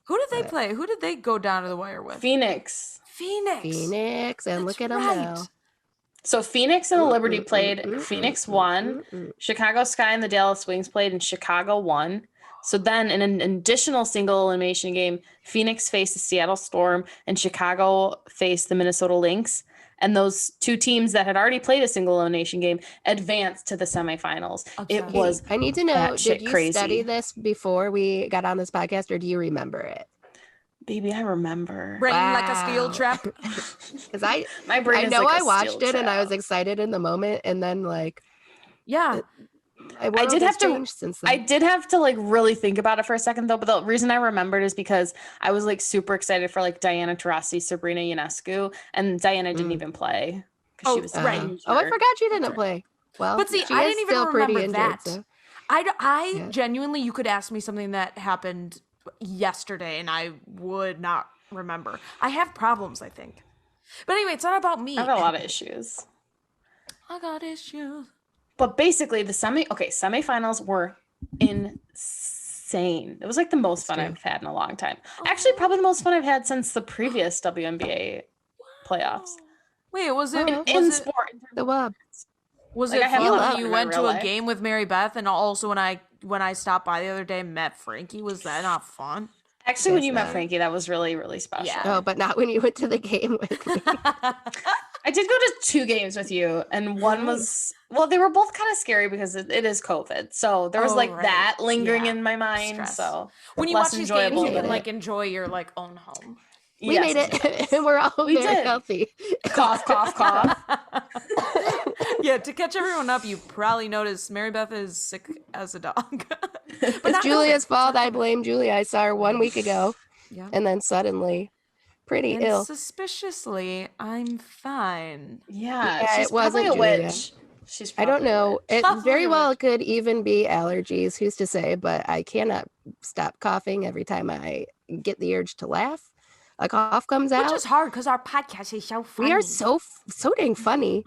Who did they play? Who did they go down to the wire with? Phoenix. Phoenix. Phoenix, and That's look at them right. now. So Phoenix and the Liberty played. Phoenix won. Chicago Sky and the Dallas Wings played, and Chicago won. So then, in an additional single elimination game, Phoenix faced the Seattle Storm, and Chicago faced the Minnesota Lynx. And those 2 teams that had already played a single elimination game advanced to the semifinals. It Obsessed. was I need to know, batshit did you crazy. study this before we got on this podcast, or do you remember it? Baby, I remember. Brain like a steel Wow. trap. Because I My brain is know like I a watched steel it and I was trap. excited in the moment, and then like Yeah. my world did has have to- changed since then. I did have to like really think about it for a second though, but the reason I remembered is because I was like super excited for like Diana Taurasi, Sabrina Ionescu, and Diana didn't even play because she Oh, was right. injured. Oh, I forgot you didn't play. Well, But see, she I is didn't even still pretty remember injured, that. so. I Yeah. genuinely, you could ask me something that happened yesterday and I would not remember. I have problems, I think. But anyway, it's not about me. I have a lot of issues. I got issues. But basically the semifinals were insane. It was like the most fun true. I've had in a long time. Actually, probably the most fun I've had since the previous WNBA playoffs. Wait, was it Oh, In was it sport. The wub. was Like, it I have fun a lot when of you fun in went to real a life. game with Mary Beth and also when I stopped by the other day and met Frankie? Was that not fun? Actually, when Yes, you met that- Frankie, that was really, really special. Yeah. Oh, but not when you went to the game with me. I did go to 2 games with you, and one was they were both kind of scary because it is COVID, so there was Oh, like right. that lingering Yeah. in my mind. Stress. So When you less watch these games, enjoyable, you can but- like enjoy your like own home. We Yes, made it, yes. and we're all We very did. healthy. Cough, cough, cough. Yeah, to catch everyone up, you probably noticed Mary Beth is sick as a dog. But It's not Julia's COVID. fault. I blame Julia. I saw her 1 week ago, Yeah. and then suddenly, pretty And ill. suspiciously, I'm fine. Yeah, Yeah, she's it wasn't probably a Julia. witch. She's I don't probably a know. witch. It Probably very a well could even be allergies. Who's to say? But I cannot stop coughing every time I get the urge to laugh. A cough comes Which out. is hard because our podcast is so funny. We are so dang funny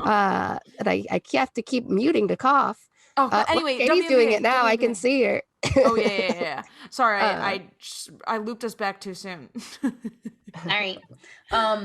that I have to keep muting to cough. Oh, Well, anyway, Katie's doing WNBA, it now. I can WNBA. see her. Oh yeah. Sorry, Uh, I looped us back too soon. All right.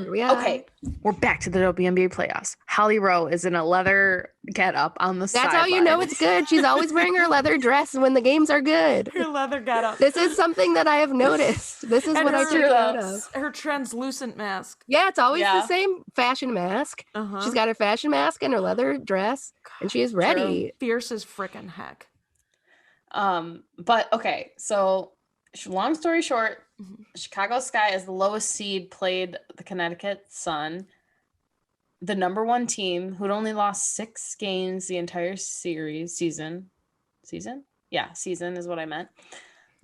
we are. Okay, we're back to the WNBA playoffs. Holly Rowe is in a leather getup on the That's how you know sideline. it's good. She's always wearing her leather dress when the games are good. Her leather got up. This is something that I have noticed. This is And what I her- take note of. Her translucent mask. Yeah, it's always Yeah. the same fashion mask. Uh-huh. She's got her fashion mask and her leather dress, and she is ready. Fierce as frickin' heck. But okay, so long story short, Mhm. Chicago Sky as the lowest seed played the Connecticut Sun, the number 1 team who'd only lost 6 games the entire season. Yeah, season is what I meant.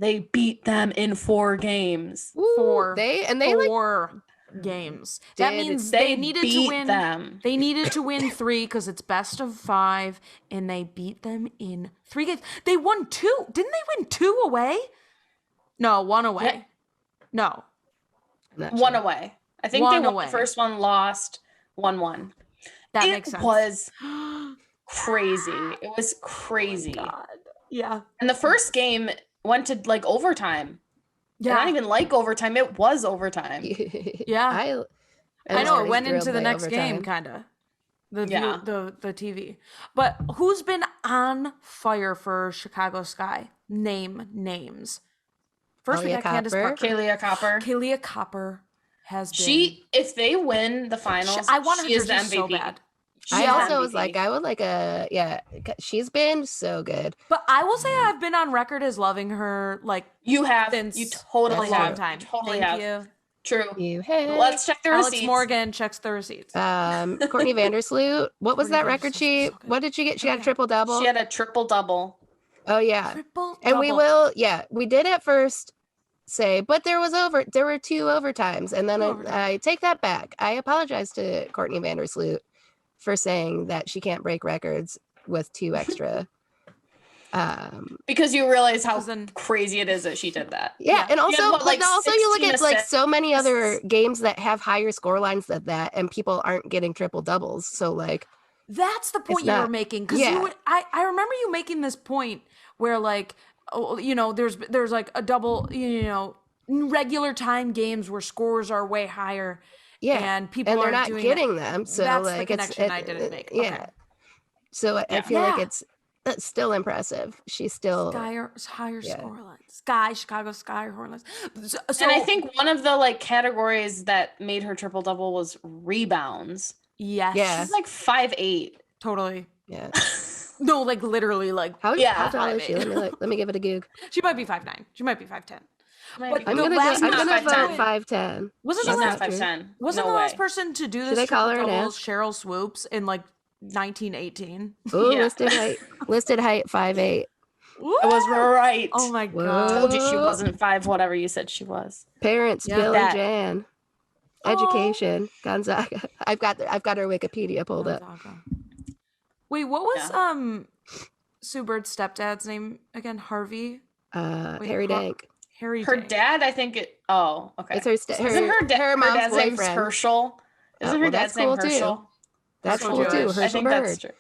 They beat them in 4 games. Ooh, Four. they like 4 games. That Did means They they needed to beat win. them. They needed to win 3 because it's best of 5, and they beat them in 3 games. They won 2. Didn't they win 2 away? No, 1 away. Yeah. No. not 1 sure. away. I think One they won away. the first one, lost 1-1. That It makes sense. was crazy. It was crazy. God. Yeah. And the first game went to like overtime. Yeah. Not even like overtime. It was overtime. Yeah. I know it was went thrilled into the by next game, overtime. kind of. The Yeah. the TV. But who's been on fire for Chicago Sky? Name names. First, we Kalia got Candace Copper. Parker. Kalia Copper. Kalia Copper has been. She, if they win the finals, I want her she is the jersey MVP. so bad. I Yeah. also was like, I would like she's been so good. But I will say I've been on record as loving her like You have. since You totally a That's have. long time. You totally Thank have. you. True. You have Let's check the Alex receipts. Morgan checks the receipts. Courtney Vandersloot. What was Courtney that record Vandersloot's she? so good. What did she get? She Oh, got yeah. a triple double. She had a triple double. Oh yeah, Triple and we double. will. Yeah, we did at first say, but there were 2 overtimes, and then Two overtimes. I take that back. I apologize to Courtney Vandersloot for saying that she can't break records with 2 extra. Because you realize how 'Cause then- crazy it is that she did that. Yeah, and also, what, like, but also you look 16 at like so many other assists? games that have higher score lines than that, and people aren't getting triple doubles. So like, That's the point you were not- making. Because yeah. I remember you making this point where like, oh, you know, there's like a double, you know, regular time games where scores are way higher. yeah, And people and they're aren't not doing getting them. So That's the like, connection I didn't make. Yeah. Okay. So I Yeah. feel like Yeah. that's still impressive. She's still Higher yeah. score lines. Sky, Chicago Sky, Hornets. So And I think one of the like categories that made her triple double was rebounds. yes. Yeah. She's like 5'8". Totally. yeah. No, like literally, like How Yeah. tall is she? 5'8". Let me give it a goog. she might be 5'9". She might be 5'10". Maybe. I'm The gonna last I'm not gonna vote 5'10". 5'10. Wasn't She's the not last 5'10". wasn't No the last way. person to do Should this I call triple her an doubles ass? Cheryl Swoops in like 1918? Ooh, Yeah. listed height 5'8". I was right. Oh my Whoa. god. Told you she wasn't 5, whatever you said she was. Parents, Yeah. Bill That- and Jan. Oh. Education, Gonzaga. I've got her Wikipedia pulled up. Gonzaga. Wait, what was Sue Bird's stepdad's name again? Harvey? Wait, Harry Dank. Harry Her Dank. dad, I think it. Oh, okay. It's her Isn't her mom's dad's name's boyfriend. Herschel? Isn't her well, that's dad's name cool, too. Herschel? That's Herschel cool too. Jewish. I Herschel think that's Bird. true.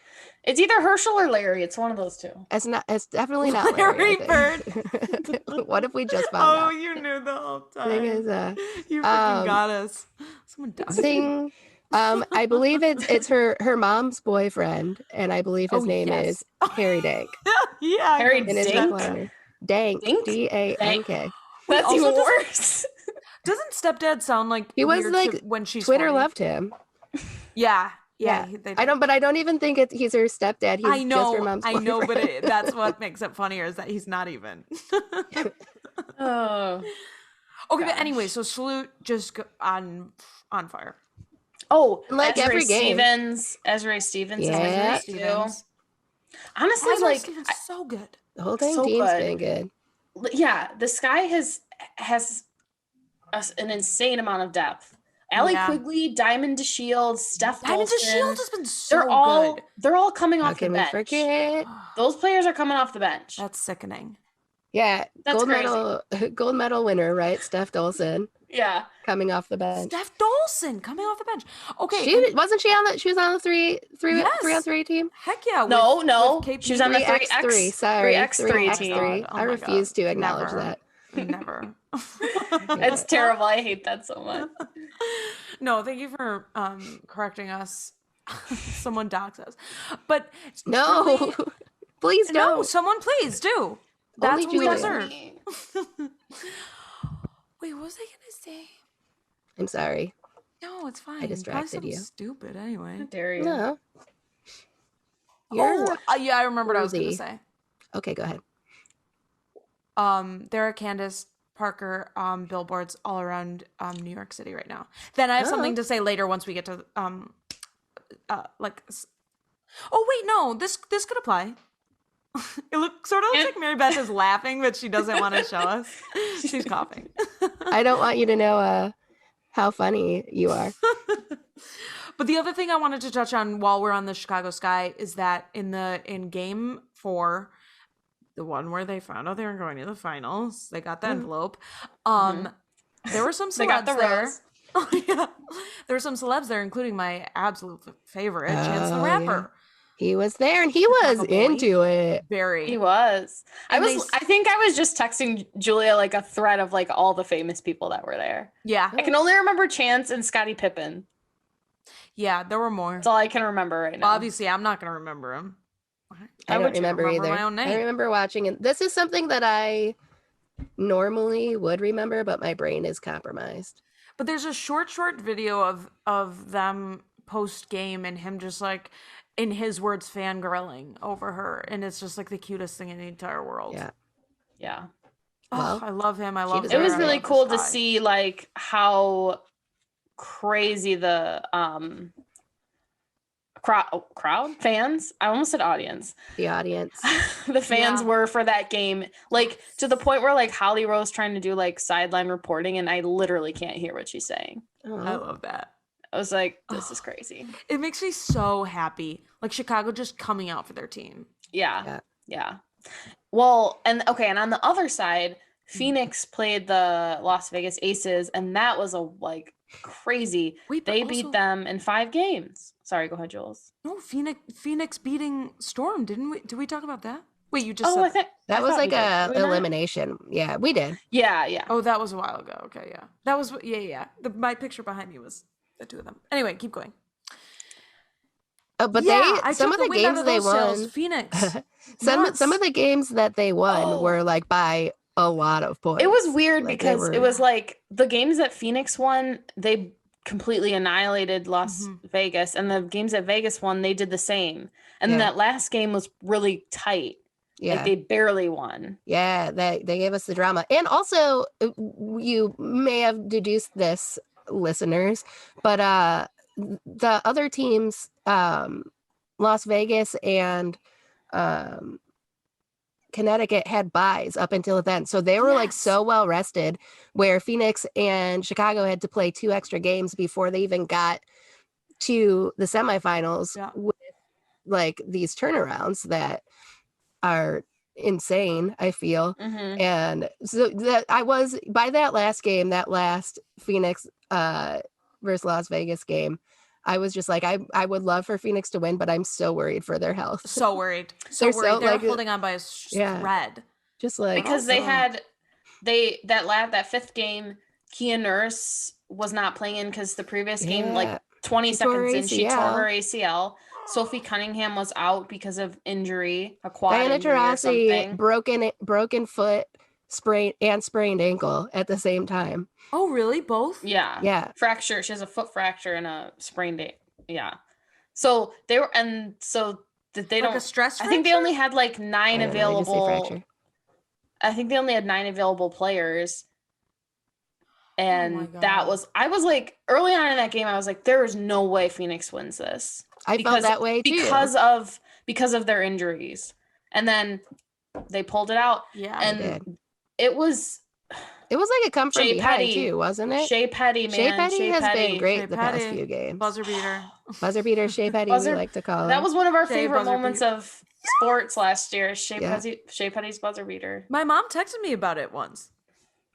It's either Herschel or Larry. It's one of those two. It's definitely not Larry. Larry Bird. What if we just found Oh, out? you knew the whole time. Thing is, you freaking got us. Someone died. Zing. I believe it's her mom's boyfriend, and I believe his Oh, name yes. is Harry Dank. Yeah. Harry And his Dink? recliner. Dank. Dink? Dank. That's also even doesn't- worse. Doesn't stepdad sound like He was weird like to- when she's Twitter 40? loved him. Yeah. Yeah. They I don't, but I don't even think he's her stepdad. He's I know, just her mom's I know, but boyfriend. that's what makes it funnier is that he's not even. Oh. Okay, but Gosh. anyway, so Salute just on fire. Oh, Like Ezra every game. Stevens. Ezra Stevens. Yeah. Is Ezra my Stevens. Honestly, Ezra like, Stevens I- is so good. The whole thing So team's good. been good. yeah, the Sky has an insane amount of depth. Allie Yeah. Quigley, Diamond DeShields, Steph Diamond Dolson. DeShields has been so good. They're all coming How off the can we bench. forget? Those players are coming off the bench. That's sickening. Yeah, That's gold medal winner, right? Steph Dolson Yeah. coming off the bench. Steph Dolson coming off the bench. Okay. She wasn't she on the on the three Yes. on 3 team. Heck yeah. No, with KP. She was on the 3x3. Sorry, 3x3 team. 3x3. Oh I my refuse God. to acknowledge Never. that. Never. It's terrible. I hate that so much. No, thank you for correcting us. Someone dox us. But No, truly- please no, don't. someone please do. That's Only what we Julia. deserve. Wait, what was I gonna say? I'm sorry. No, it's fine. Probably distracted something you. stupid anyway. How dare you? No. You're Yeah, I remembered what I was gonna worthy. say. okay. Go ahead. There are Candace Parker billboards all around New York City right now. Then I have something to say later once we get to like. Oh wait, no, this could apply. It sort of looks like Mary Beth is laughing, but she doesn't want to show us. She's coughing. I don't want you to know how funny you are. But the other thing I wanted to touch on while we're on the Chicago Sky is that in game 4, the one where they found out they were going to the finals, they got the envelope. There were some They got celebs the there. rose. Oh, yeah. There were some celebs there, including my absolute favorite, Chance the Oh, Rapper. He was there and he was Chicago boy. into it. Very. He was. And I think I was just texting Julia like a thread of like all the famous people that were there. Yeah. I can only remember Chance and Scottie Pippen. Yeah, there were more. That's all I can remember right now. Obviously, I'm not going to remember him. I don't remember either. My own name. I remember watching it. This is something that I normally would remember, but my brain is compromised. But there's a short video of them post game and him just like, in his words, fangirling over her, and it's just like the cutest thing in the entire world. Yeah. Yeah. Oh, I love him. I love. deserves It was her. I really love cool this to guy. see like how crazy the crowd fans, I almost said audience, The audience. the fans Yeah. were for that game, like to the point where like Holly Rose trying to do like sideline reporting and I literally can't hear what she's saying. I Oh, love that. I was like, this is crazy. It makes me so happy. Like Chicago just coming out for their team. Yeah. Well, and okay, and on the other side, Phoenix played the Las Vegas Aces, and that was a like crazy. Wait, but They also- beat them in 5 games. Sorry, go ahead, Jules. No, Phoenix beating Storm, didn't we? Did we talk about that? Wait, you just Oh, said I think that was thought we like did. a Did we not? elimination. Yeah, we did. Yeah. Oh, that was a while ago. Okay, yeah. That was yeah. My picture behind me was the two of them. Anyway, keep going. Oh, but I some took of the wind out games of they those sails. won. Phoenix. Some Nuts. of the games that they won Oh. were like by a lot of points. It was weird Like, they because were- it was like the games that Phoenix won, they completely annihilated Las Vegas, and the games that Vegas won, they did the same. And then Yeah. that last game was really tight. Yeah. Like they barely won. Yeah, they gave us the drama. And also, you may have deduced this, listeners, but the other teams, Las Vegas and Connecticut had buys up until then. So they were like Yes. so well rested, where Phoenix and Chicago had to play 2 extra games before they even got to the semifinals Yeah. with like these turnarounds that are insane, I feel. Mm-hmm. And so that I was by that last game, that last Phoenix versus Las Vegas game, I was just like, I would love for Phoenix to win, but I'm so worried for their health. So worried. So They're worried. so, They're like, holding on by a yeah. thread. Just like Because they also- had that 5th game, Kia Nurse was not playing because the previous game, Yeah. like 20 She tore her seconds in, she tore ACL. her ACL. Sophie Cunningham was out because of injury, a quad Diana injury or Taurasi something. broken foot, sprained ankle at the same time. Oh, really? Both? Yeah. Yeah. Fracture. She has a foot fracture and a sprained Yeah. So they were, and so that they Like don't. a stress I think they fracture? only had like 9 I don't know, I just say available. fracture. I think they only had 9 available players. And my that God. was, I was like, early on in that game, I was like, there is no way Phoenix wins this. I felt that way too. Because of their injuries. And then they pulled it out. Yeah. And did. it was It was like a come from Shea behind Petty. too, wasn't it? Shea Petty, man. Shea Petty has been great Shea the past Petty. few games. Buzzer beater. Buzzer beater, Shea Petty, Buzzer- we like to call That him. was one of our Shea favorite buzzer moments beater. of sports last year. Yeah. Shea Petty's buzzer beater. My mom texted me about it once.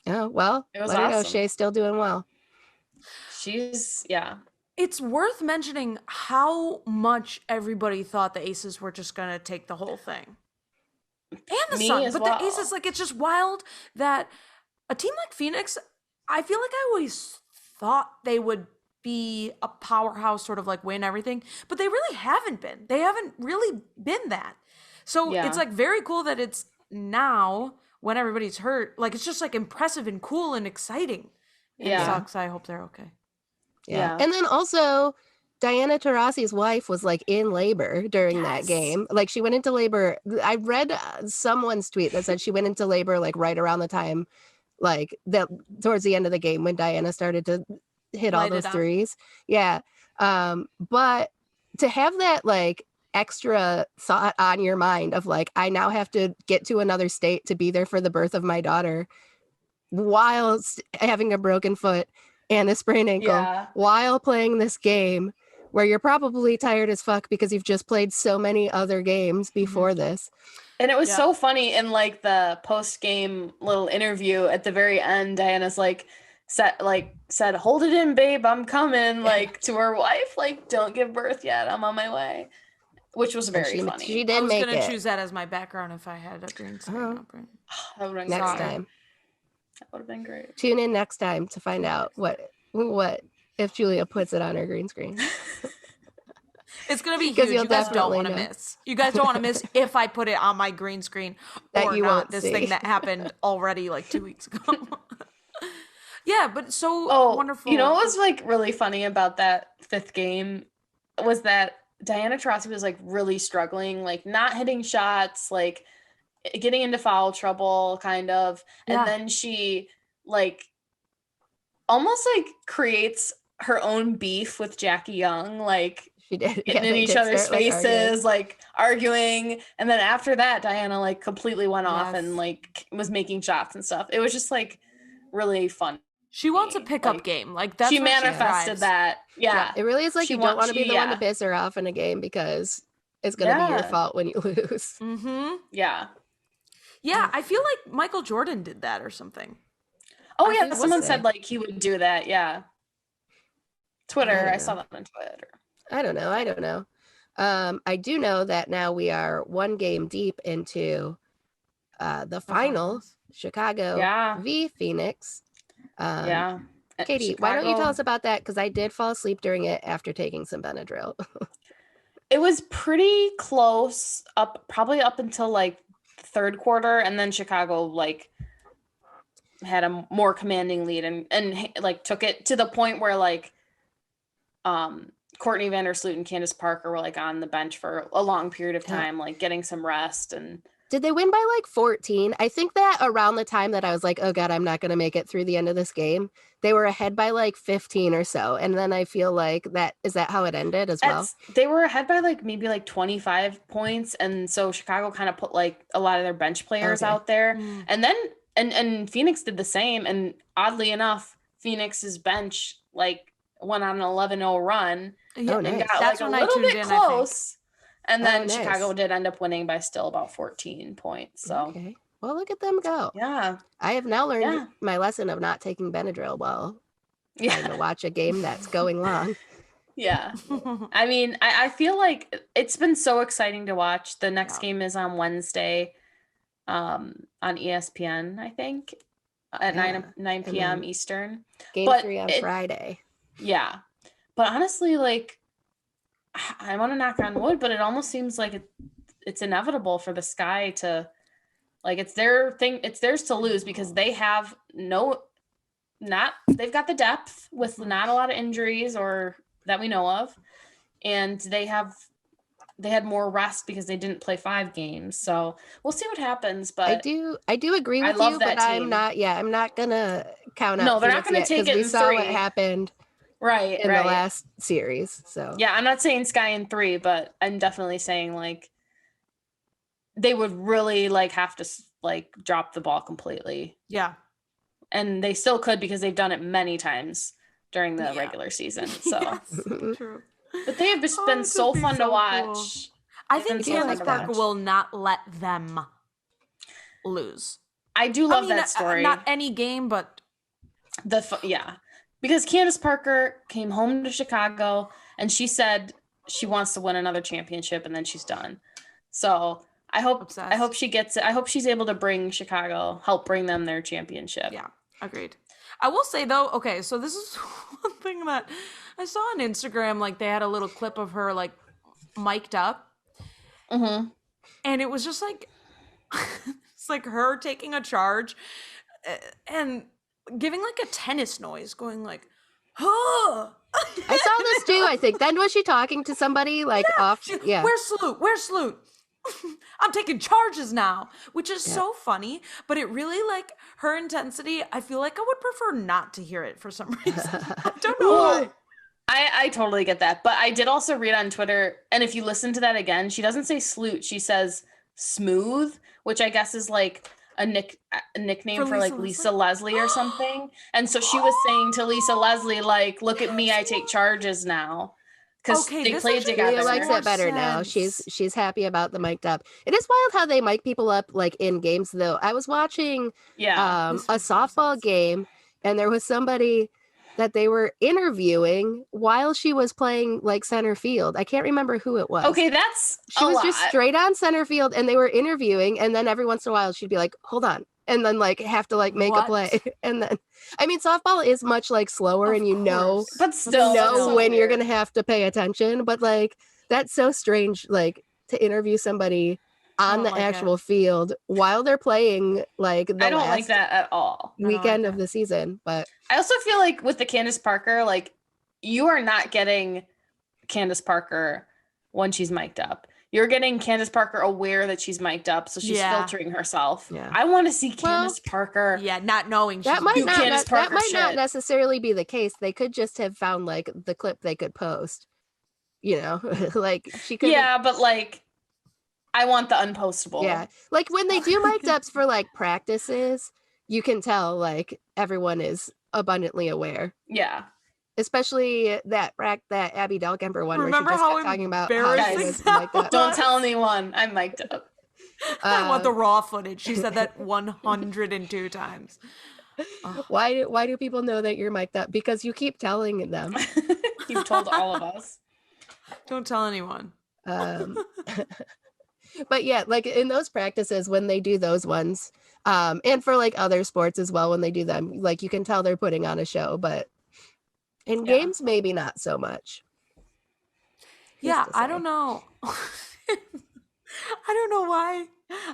Oh, well, It was let her know awesome. Shay's still doing well. Yeah. It's worth mentioning how much everybody thought the Aces were just going to take the whole thing. And the Me Sun. as But well. the Aces, like, it's just wild that a team like Phoenix, I feel like I always thought they would be a powerhouse, sort of like win everything, but they really haven't been. They haven't really been that. So Yeah. it's like very cool that it's now when everybody's hurt. Like, it's just like impressive and cool and exciting. And Yeah. It sucks. I hope they're okay. Yeah. Yeah. And then also, Diana Taurasi's wife was like in labor during that Yes. game. Like she went into labor. I read someone's tweet that said she went into labor like right around the time, like that towards the end of the game when Diana started to hit all Light it those up. threes. Yeah. But to have that like extra thought on your mind of like, I now have to get to another state to be there for the birth of my daughter while having a broken foot and a sprained ankle Yeah. while playing this game where you're probably tired as fuck because you've just played so many other games before this. And it was Yeah. so funny in like the post game little interview at the very end. Diana's like said, "Hold it in, babe. I'm coming." Like to her wife, like, "Don't give birth yet. I'm on my way." which was very She funny. I did was make gonna it choose that as my background if I had a green screen Oh. up. Right? That would have been next great. time. That would have been great. Tune in next time to find out what if Julia puts it on her green screen. It's gonna be 'Cause huge. you'll You guys don't definitely want to know. miss. You guys don't want to miss if I put it on my green screen That or you not. won't This see. thing that happened already like 2 weeks ago. Yeah, but so Oh, wonderful. you know what was like really funny about that 5th game was that Diana Taurasi was like really struggling, like not hitting shots, like getting into foul trouble, kind of. And Yeah. then she like almost like creates her own beef with Jackie Young, like She did. getting in they each did other's start, like, arguing. faces, like arguing. And then after that, Diana like completely went off Yes. and like was making shots and stuff. It was just like really fun. She wants a pickup Like, game. Like that's she what manifested thrives. that. Yeah. It really is like She you don't wants- want to be she- the one to yeah. piss her off in a game because it's going to be your Yeah. fault when you lose. Mm-hmm. Yeah. Yeah, I feel like Michael Jordan did that or something. Oh I yeah, think- someone what's said it? like he would do that. Yeah. Twitter. don't I saw know. that on Twitter. I don't know. I do know that now we are one game deep into the final, Chicago Yeah. v Phoenix. Yeah. Katie, why don't you tell Chicago- us about that? Because I did fall asleep during it after taking some Benadryl. It was pretty close probably up until like third quarter, and then Chicago like had a more commanding lead and like took it to the point where like Courtney Vandersloot and Candace Parker were like on the bench for a long period of time, like getting some rest. And Did they win by like 14? I think that around the time that I was like, oh God, I'm not going to make it through the end of this game, they were ahead by like 15 or so. And then I feel like is that how it ended as well? they were ahead by like maybe like 25 points. And so Chicago kind of put like a lot of their bench players Okay. out there. Mm. And then, and Phoenix did the same. And oddly enough, Phoenix's bench like went on an 11-0 run. Yeah, Oh, And nice. got That's like a when I little tuned bit in, I think. close. And then Oh, nice. Chicago did end up winning by still about 14 points. So Okay. Well, look at them go. yeah. I have now learned Yeah. my lesson of not taking Benadryl while trying Yeah. to watch a game that's going long. Yeah. I mean, I feel like it's been so exciting to watch. The next Yeah. game is on Wednesday on ESPN, I think, at Yeah. 9 p.m. then Eastern. Game But 3 on it- Friday. Yeah. But honestly, like, I want to knock on wood, but it almost seems like it's inevitable for the Sky to, like, it's their thing. It's theirs to lose because they have they've got the depth with not a lot of injuries or that we know of. And they had more rest because they didn't play 5 games. So we'll see what happens. But I do agree I with love you, that but I'm team. not gonna count out No, they're not Phoenix gonna yet, take 'cause it we in saw what 3. happened right in the last series. So Yeah, I'm not saying Sky in 3, but I'm definitely saying like they would really like have to like drop the ball completely. Yeah. And they still could because they've done it many times during the Yeah. regular season. So Yes, true. but they have just Oh, been it so could be fun to so watch. cool. I They've been think so fun Candace to Parker watch. will not let them lose. I do love I mean, that story. not any game, but Because Candace Parker came home to Chicago and she said she wants to win another championship and then she's done. So I hope Obsessed. she gets it. I hope she's able to help bring them their championship. yeah, agreed. I will say though, okay, so this is one thing that I saw on Instagram. Like they had a little clip of her like mic'd up, Mm-hmm. and it was just like it's like her taking a charge and giving like a tennis noise, going like, huh. I saw this too, I think. Then was she talking to somebody like off? Yeah. Where's Sloot? Where's Sloot? I'm taking charges now, which is so funny, but it really like her intensity. I feel like I would prefer not to hear it for some reason. I don't know why. I totally get that. But I did also read on Twitter, and if you listen to that again, she doesn't say Sloot. She says Smooth, which I guess is like a nickname for like Lisa Leslie or something. And so she was saying to Lisa Leslie, like, look at me, I take charges now. Because Okay, they this played actually together. Julia likes more it better now. sense. She's happy about the mic'd up. It is wild how they mic people up like in games though. I was watching Yeah. a This makes more softball sense. game and there was somebody that they were interviewing while she was playing like center field. I can't remember who it was. Okay, that's She was just straight on center field and they were interviewing, and then every once in a while she'd be like, hold on, and then like have to like make a play. And then I mean, softball is much like slower, Of and you know, course. But still, you that's know so when you're weird. gonna have to pay attention. But like that's so strange, like to interview somebody I on don't the like it. actual field while they're playing like the I don't like last that at all. I don't like weekend of that. the season. But I also feel like with the Candace Parker, like you are not getting Candace Parker when she's mic'd up. You're getting Candace Parker aware that she's mic'd up, so she's Yeah. filtering herself. Yeah. I want to see Candace Parker. Yeah, not knowing that she's might do not Candace that Parker might not shit. necessarily be the case. They could just have found like the clip they could post. You know, like she could. Yeah, but like I want the unpostable. Yeah, like when they do mic'd ups for like practices, you can tell like everyone is abundantly aware. Yeah. Especially that Abby Dahlkemper one Remember where she just how kept talking about how she embarrassing was that mic'd up. Don't tell anyone I'm mic'd up. I want the raw footage. She said that 102 times. Why do people know that you're mic'd up? Because you keep telling them. You've told all of us. Don't tell anyone. But yeah, like in those practices when they do those ones, and for like other sports as well when they do them, like you can tell they're putting on a show, but in games maybe not so much. Who's Yeah, to I say? don't know. I don't know why.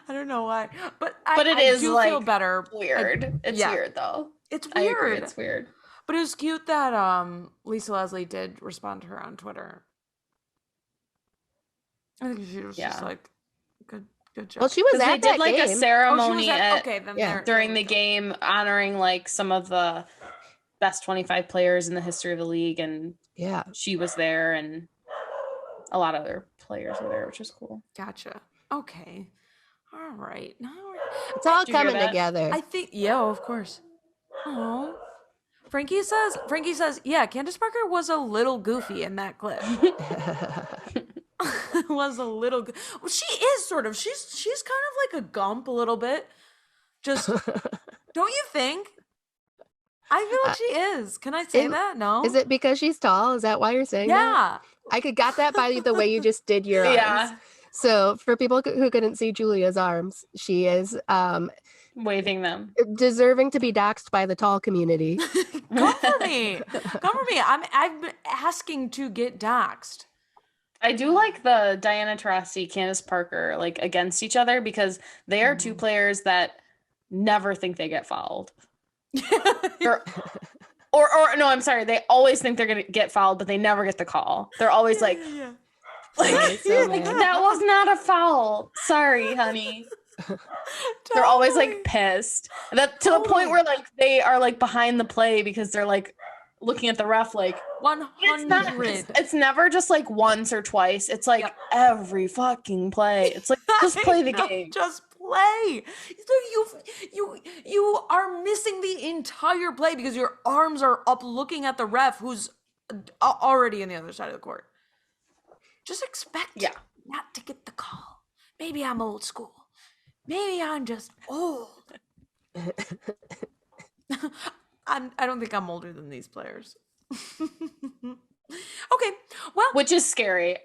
I don't know why. But But it I is do like feel better. weird. It's yeah. weird though. It's I agree, weird. it's weird. But it was cute that Lisa Leslie did respond to her on Twitter. I think she was just like, good job. Well, she was 'Cause at they that did like game. a ceremony okay, then during the game honoring like some of the best 25 players in the history of the league, and Yeah, she was there and a lot of other players were there, which was cool. Gotcha. Okay. All right. Now it's all Did you hear coming that? together. I think of course. Oh. Frankie says, yeah, Candace Parker was a little goofy in that clip. Was a little well, she is sort of. She's kind of like a gump a little bit. Just don't you think? I feel like she is. Can I say that? No. Is it because she's tall? Is that why you're saying that? Yeah. I could got that by the way you just did your Yeah. arms. So for people who couldn't see Julia's arms, she is Waving them. deserving to be doxxed by the tall community. Come for me. Come for me. I'm asking to get doxxed. I do like the Diana Taurasi, Candace Parker, like against each other, because they are two players that never think they get fouled. or no, I'm sorry. They always think they're gonna get fouled, but they never get the call. They're always like, So like mad. that was not a foul. Sorry, honey. They're always like pissed. And that to the point where like they are like behind the play because they're like looking at the ref like 100. it's never just like once or twice. It's like every fucking play. It's like just play the game. Just play. So you are missing the entire play because your arms are up looking at the ref who's already on the other side of the court. Just expect not to get the call. Maybe I'm old school. Maybe I'm just old. I don't think I'm older than these players. Okay, well, Which is scary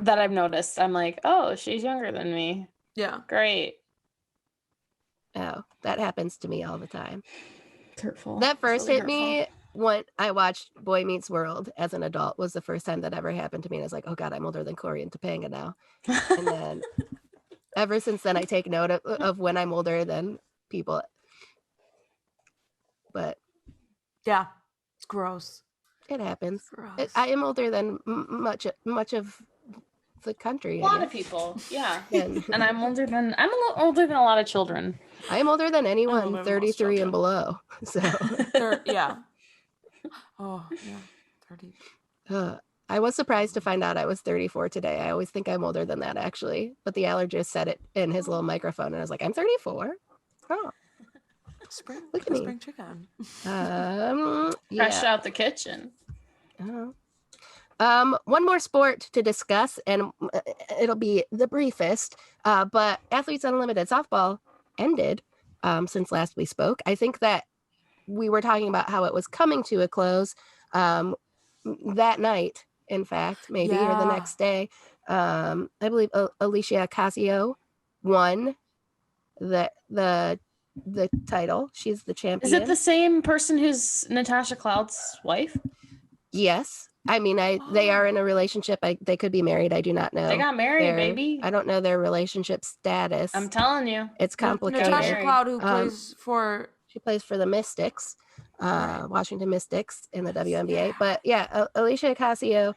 that I've noticed. I'm like, oh, she's younger than me. yeah. Great. Oh, that happens to me all the time. It's hurtful. That It's first really hit me when I watched Boy Meets World as an adult was the first time that ever happened to me. And I was like, oh God, I'm older than Corey and Topanga now. And then ever since then, I take note of when I'm older than people. But Yeah, it's gross. it happens. Gross. I am older than much of the country. A lot of people, yeah. And And I'm a little older than a lot of children. I am older than older anyone than 33 most and below. So Yeah. Oh, yeah. 30. I was surprised to find out I was 34 today. I always think I'm older than that, actually. But the allergist said it in his little microphone, and I was like, I'm 34. Oh, Spring, Look at me. spring chicken. Fresh out the kitchen. One more sport to discuss, and it'll be the briefest. But Athletes Unlimited softball ended since last we spoke. I think that we were talking about how it was coming to a close that night, in fact, maybe, or the Yeah. next day. I believe Alicia Ocasio won the title. She's the champion. Is it the same person who's Natasha Cloud's wife? Yes. I mean, they are in a relationship. They could be married. I do not know. They got married, baby. I don't know their relationship status. I'm telling you. It's complicated. Natasha Cloud, who she plays for the Mystics, Washington Mystics in the WNBA. Yeah. But yeah, Alicia Ocasio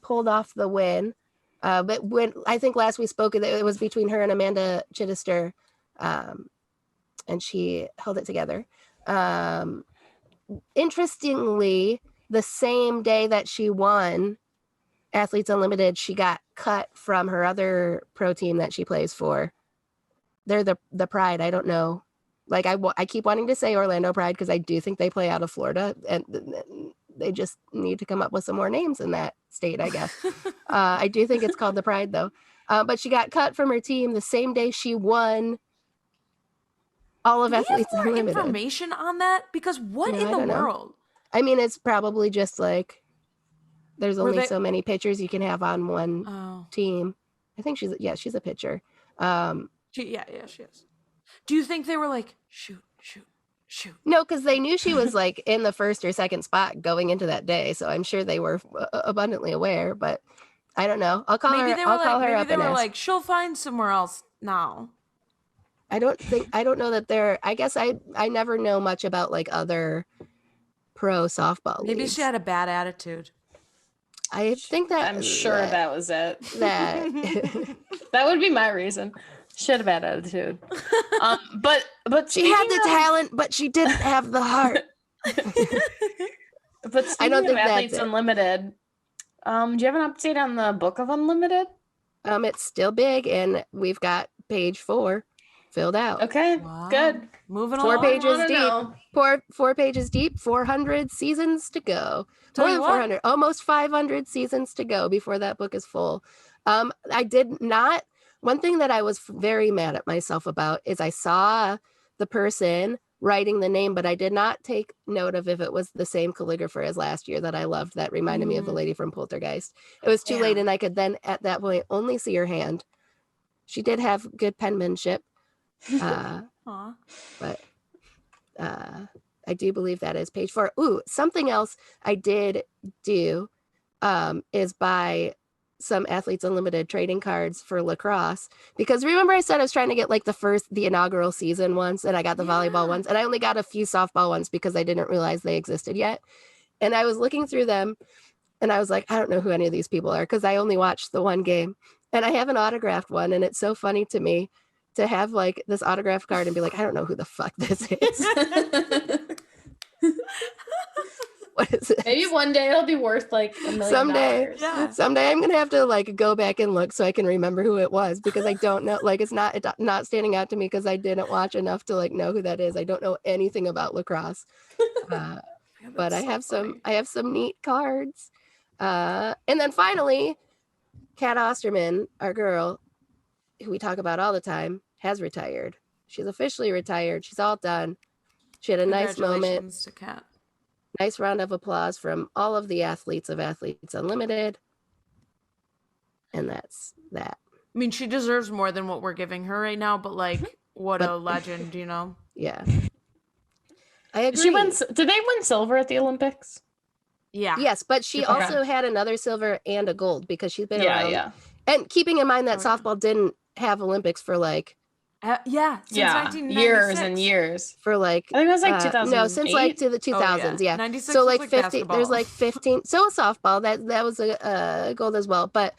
pulled off the win. But when I think last we spoke, it was between her and Amanda Chittister, and she held it together. Interestingly, the same day that she won Athletes Unlimited, she got cut from her other pro team that she plays for. They're the Pride. I don't know. Like I keep wanting to say Orlando Pride because I do think they play out of Florida, and they just need to come up with some more names in that state, I guess. I do think it's called the Pride though. But she got cut from her team the same day she won all of Athletes Do we have more Unlimited. information on that? Because what No, in I the don't know. world? I mean, it's probably just like there's Were only they- so many pitchers you can have on one Oh, team. I think she's a pitcher. she is. Do you think they were like shoot? No, because they knew she was like in the first or second spot going into that day, so I'm sure they were abundantly aware. But I don't know. I'll call Maybe her. they were I'll call like, her maybe up they and were ask. like, she'll find somewhere else now. I don't know that they're. I guess I never know much about like other pro softball Maybe leagues. she had a bad attitude. I think that I'm sure that was it. that That would be my reason. She had a bad attitude. But she had the speaking of- talent, but she didn't have the heart. But speaking I don't of think that's Athletes it. Unlimited, do you have an update on the Book of Unlimited? It's still big, and we've got page 4 filled out. Okay, Wow. good. Moving 4 along. pages Wanna deep. know. 4 pages deep. 400 seasons to go. Tell More you than what. 400. Almost 500 seasons to go before that book is full. I did not. One thing that I was very mad at myself about is I saw the person writing the name, but I did not take note of if it was the same calligrapher as last year that I loved that reminded me of the lady from Poltergeist. It was too Yeah. late, and I could then at that point only see her hand. She did have good penmanship, Aw. but I do believe that is page 4. Ooh, something else I did do is buy some Athletes Unlimited trading cards for lacrosse, because remember I said I was trying to get like the inaugural season ones, and I got the volleyball Yeah. ones, and I only got a few softball ones because I didn't realize they existed yet. And I was looking through them, and I was like, I don't know who any of these people are because I only watched the one game. And I have an autographed one, and it's so funny to me to have like this autographed card and be like, I don't know who the fuck this is. What is it? Maybe one day it'll be worth like $1 million. Someday. Yeah. Someday I'm gonna have to like go back and look so I can remember who it was, because I don't know. Like it's not standing out to me because I didn't watch enough to like know who that is. I don't know anything about lacrosse, Yeah, but that's I so have funny. I have some neat cards. And then finally, Kat Osterman, our girl, who we talk about all the time, has retired. She's officially retired. She's all done. She had a nice moment. Congratulations to Kat. Nice round of applause from all of the athletes of Athletes Unlimited. And that's that. I mean, she deserves more than what we're giving her right now, but like, what But- a legend, you know? Yeah. I agree. She won. Did they win silver at the Olympics? Yeah. Yes, but she Okay. also had another silver and a gold because she's been around. Yeah. And keeping in mind that Oh, yeah. softball didn't have Olympics for like Yeah. Since Yeah. 1996. Years and years. I I think it was like 2000. no, since like to the 2000s, yeah. 96 So was like like 50 basketball. there's like 15, so was softball, that was a gold as well, but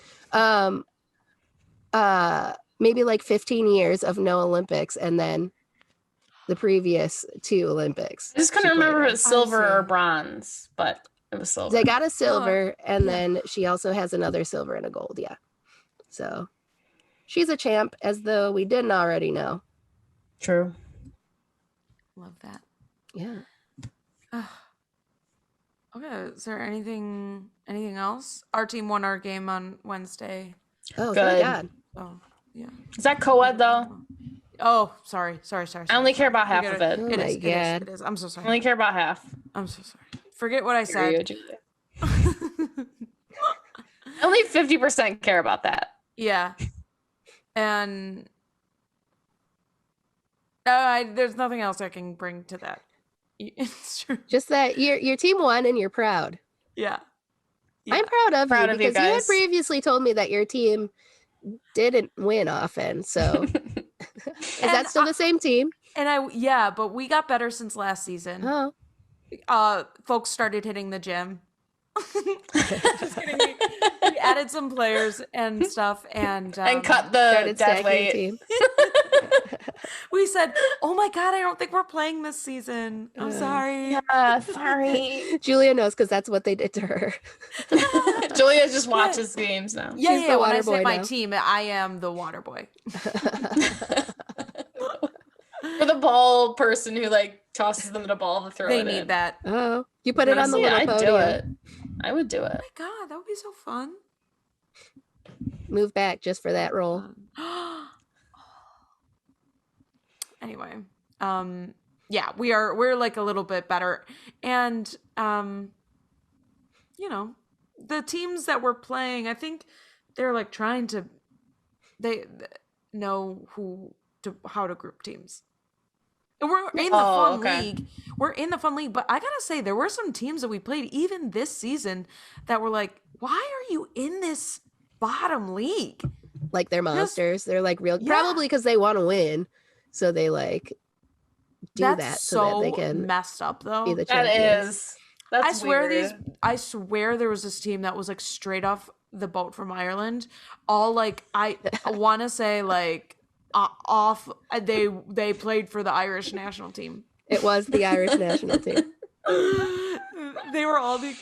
maybe like 15 years of no Olympics, and then the previous 2 Olympics. I just couldn't she played remember in. if it was silver or see. bronze, but it was silver. They got a silver, and yeah. then she also has another silver and a gold, yeah. So she's a champ, as though we didn't already know. True. Love that. Yeah. Okay, is there anything else? Our team won our game on Wednesday. Oh, Good. thank God. Oh, yeah. Is that co-ed though? Oh, sorry. I only care about half of it. Oh It my is. God. It is. I'm so I sorry. only care about half. I'm so sorry. Forget what I Screw you, said. Julia. I only 50% care about that. Yeah. And there's nothing else I can bring to that. It's true. Just that your team won and you're proud. Yeah. I'm proud of Proud you of you because you had guys. previously told me that your team didn't win often. So is that still the same team? And but we got better since last season. Oh, Folks started hitting the gym. Just kidding. We added some players and stuff, and cut the started dead stacking your weight. team. we said, "Oh my god, I don't think we're playing this season. I'm sorry." Sorry. Julia knows because that's what they did to her. Julia just watches games now. Yeah, She's yeah. the When I water say boy my now. team, I am the water boy. You're the ball person who like tosses them the ball to throw They it need in. that. Oh, you put it on the Honestly, little I'd podium. do it. I would do it. Oh my god, that would be so fun. Move back just for that role. Anyway, yeah, we're like a little bit better, and the teams that we're playing, I think they're like trying to they know how to group teams. And we're in the fun league. We're in the fun league, but I gotta say there were some teams that we played even this season that were like, why are you in this bottom league? Like they're monsters. They're like real, Yeah. probably because they want to win. So they like do That's that so that they can messed up though. be the That champions. is. That's I swear there was this team that was like straight off the boat from Ireland. All like I want to say like they played for the Irish national team. It was the Irish national team. They were all these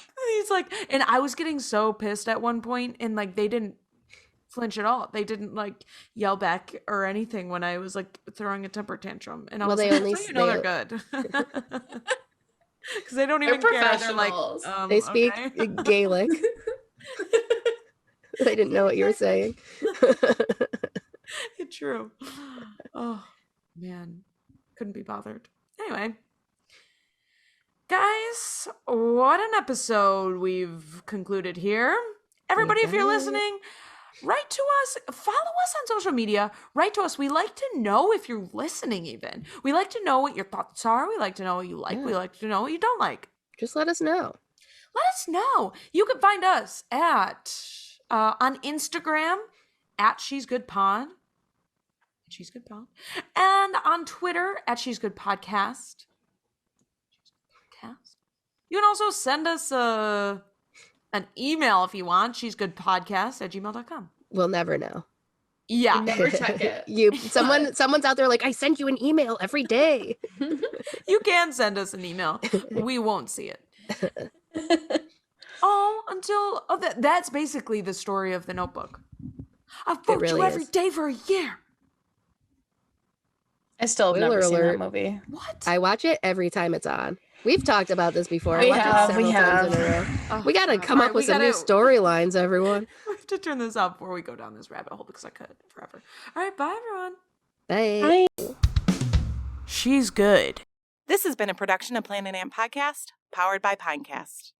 like, and I was getting so pissed at one point, and like they didn't flinch at all. They didn't like yell back or anything when I was like throwing a temper tantrum. And I was they like, only that's how you know they're good. Because they don't even They're care. They're like, professionals. They speak okay. Gaelic. They didn't know what you were saying. It's true. Oh man, couldn't be bothered. Anyway, guys, what an episode we've concluded here. Everybody, if you're listening, write to us, follow us on social media, write to us. We like to know if you're listening even. We like to know what your thoughts are. We like to know what you like. Yeah. We like to know what you don't like. Just let us know. Let us know. You can find us at on Instagram at She's Good Pod. She's Good Pod. And on Twitter at She's Good Podcast. You can also send us an email if you want. She's Good Podcast at gmail.com. We'll never know. Yeah. Never check it. Someone's out there like, I send you an email every day. You can send us an email. We won't see it. That's basically the story of The Notebook. I've booked really you every is. day for a year. I still have Spoiler never seen alert. that movie. What? I watch it every time it's on. We've talked about this before. We I watch have, it several we times in a row. Oh, We got to God. come All up right, with we some new gotta- storylines, everyone. We have to turn this off before we go down this rabbit hole because I could forever. All right, bye everyone. Bye. She's good. This has been a production of Planet Amp Podcast, powered by Pinecast.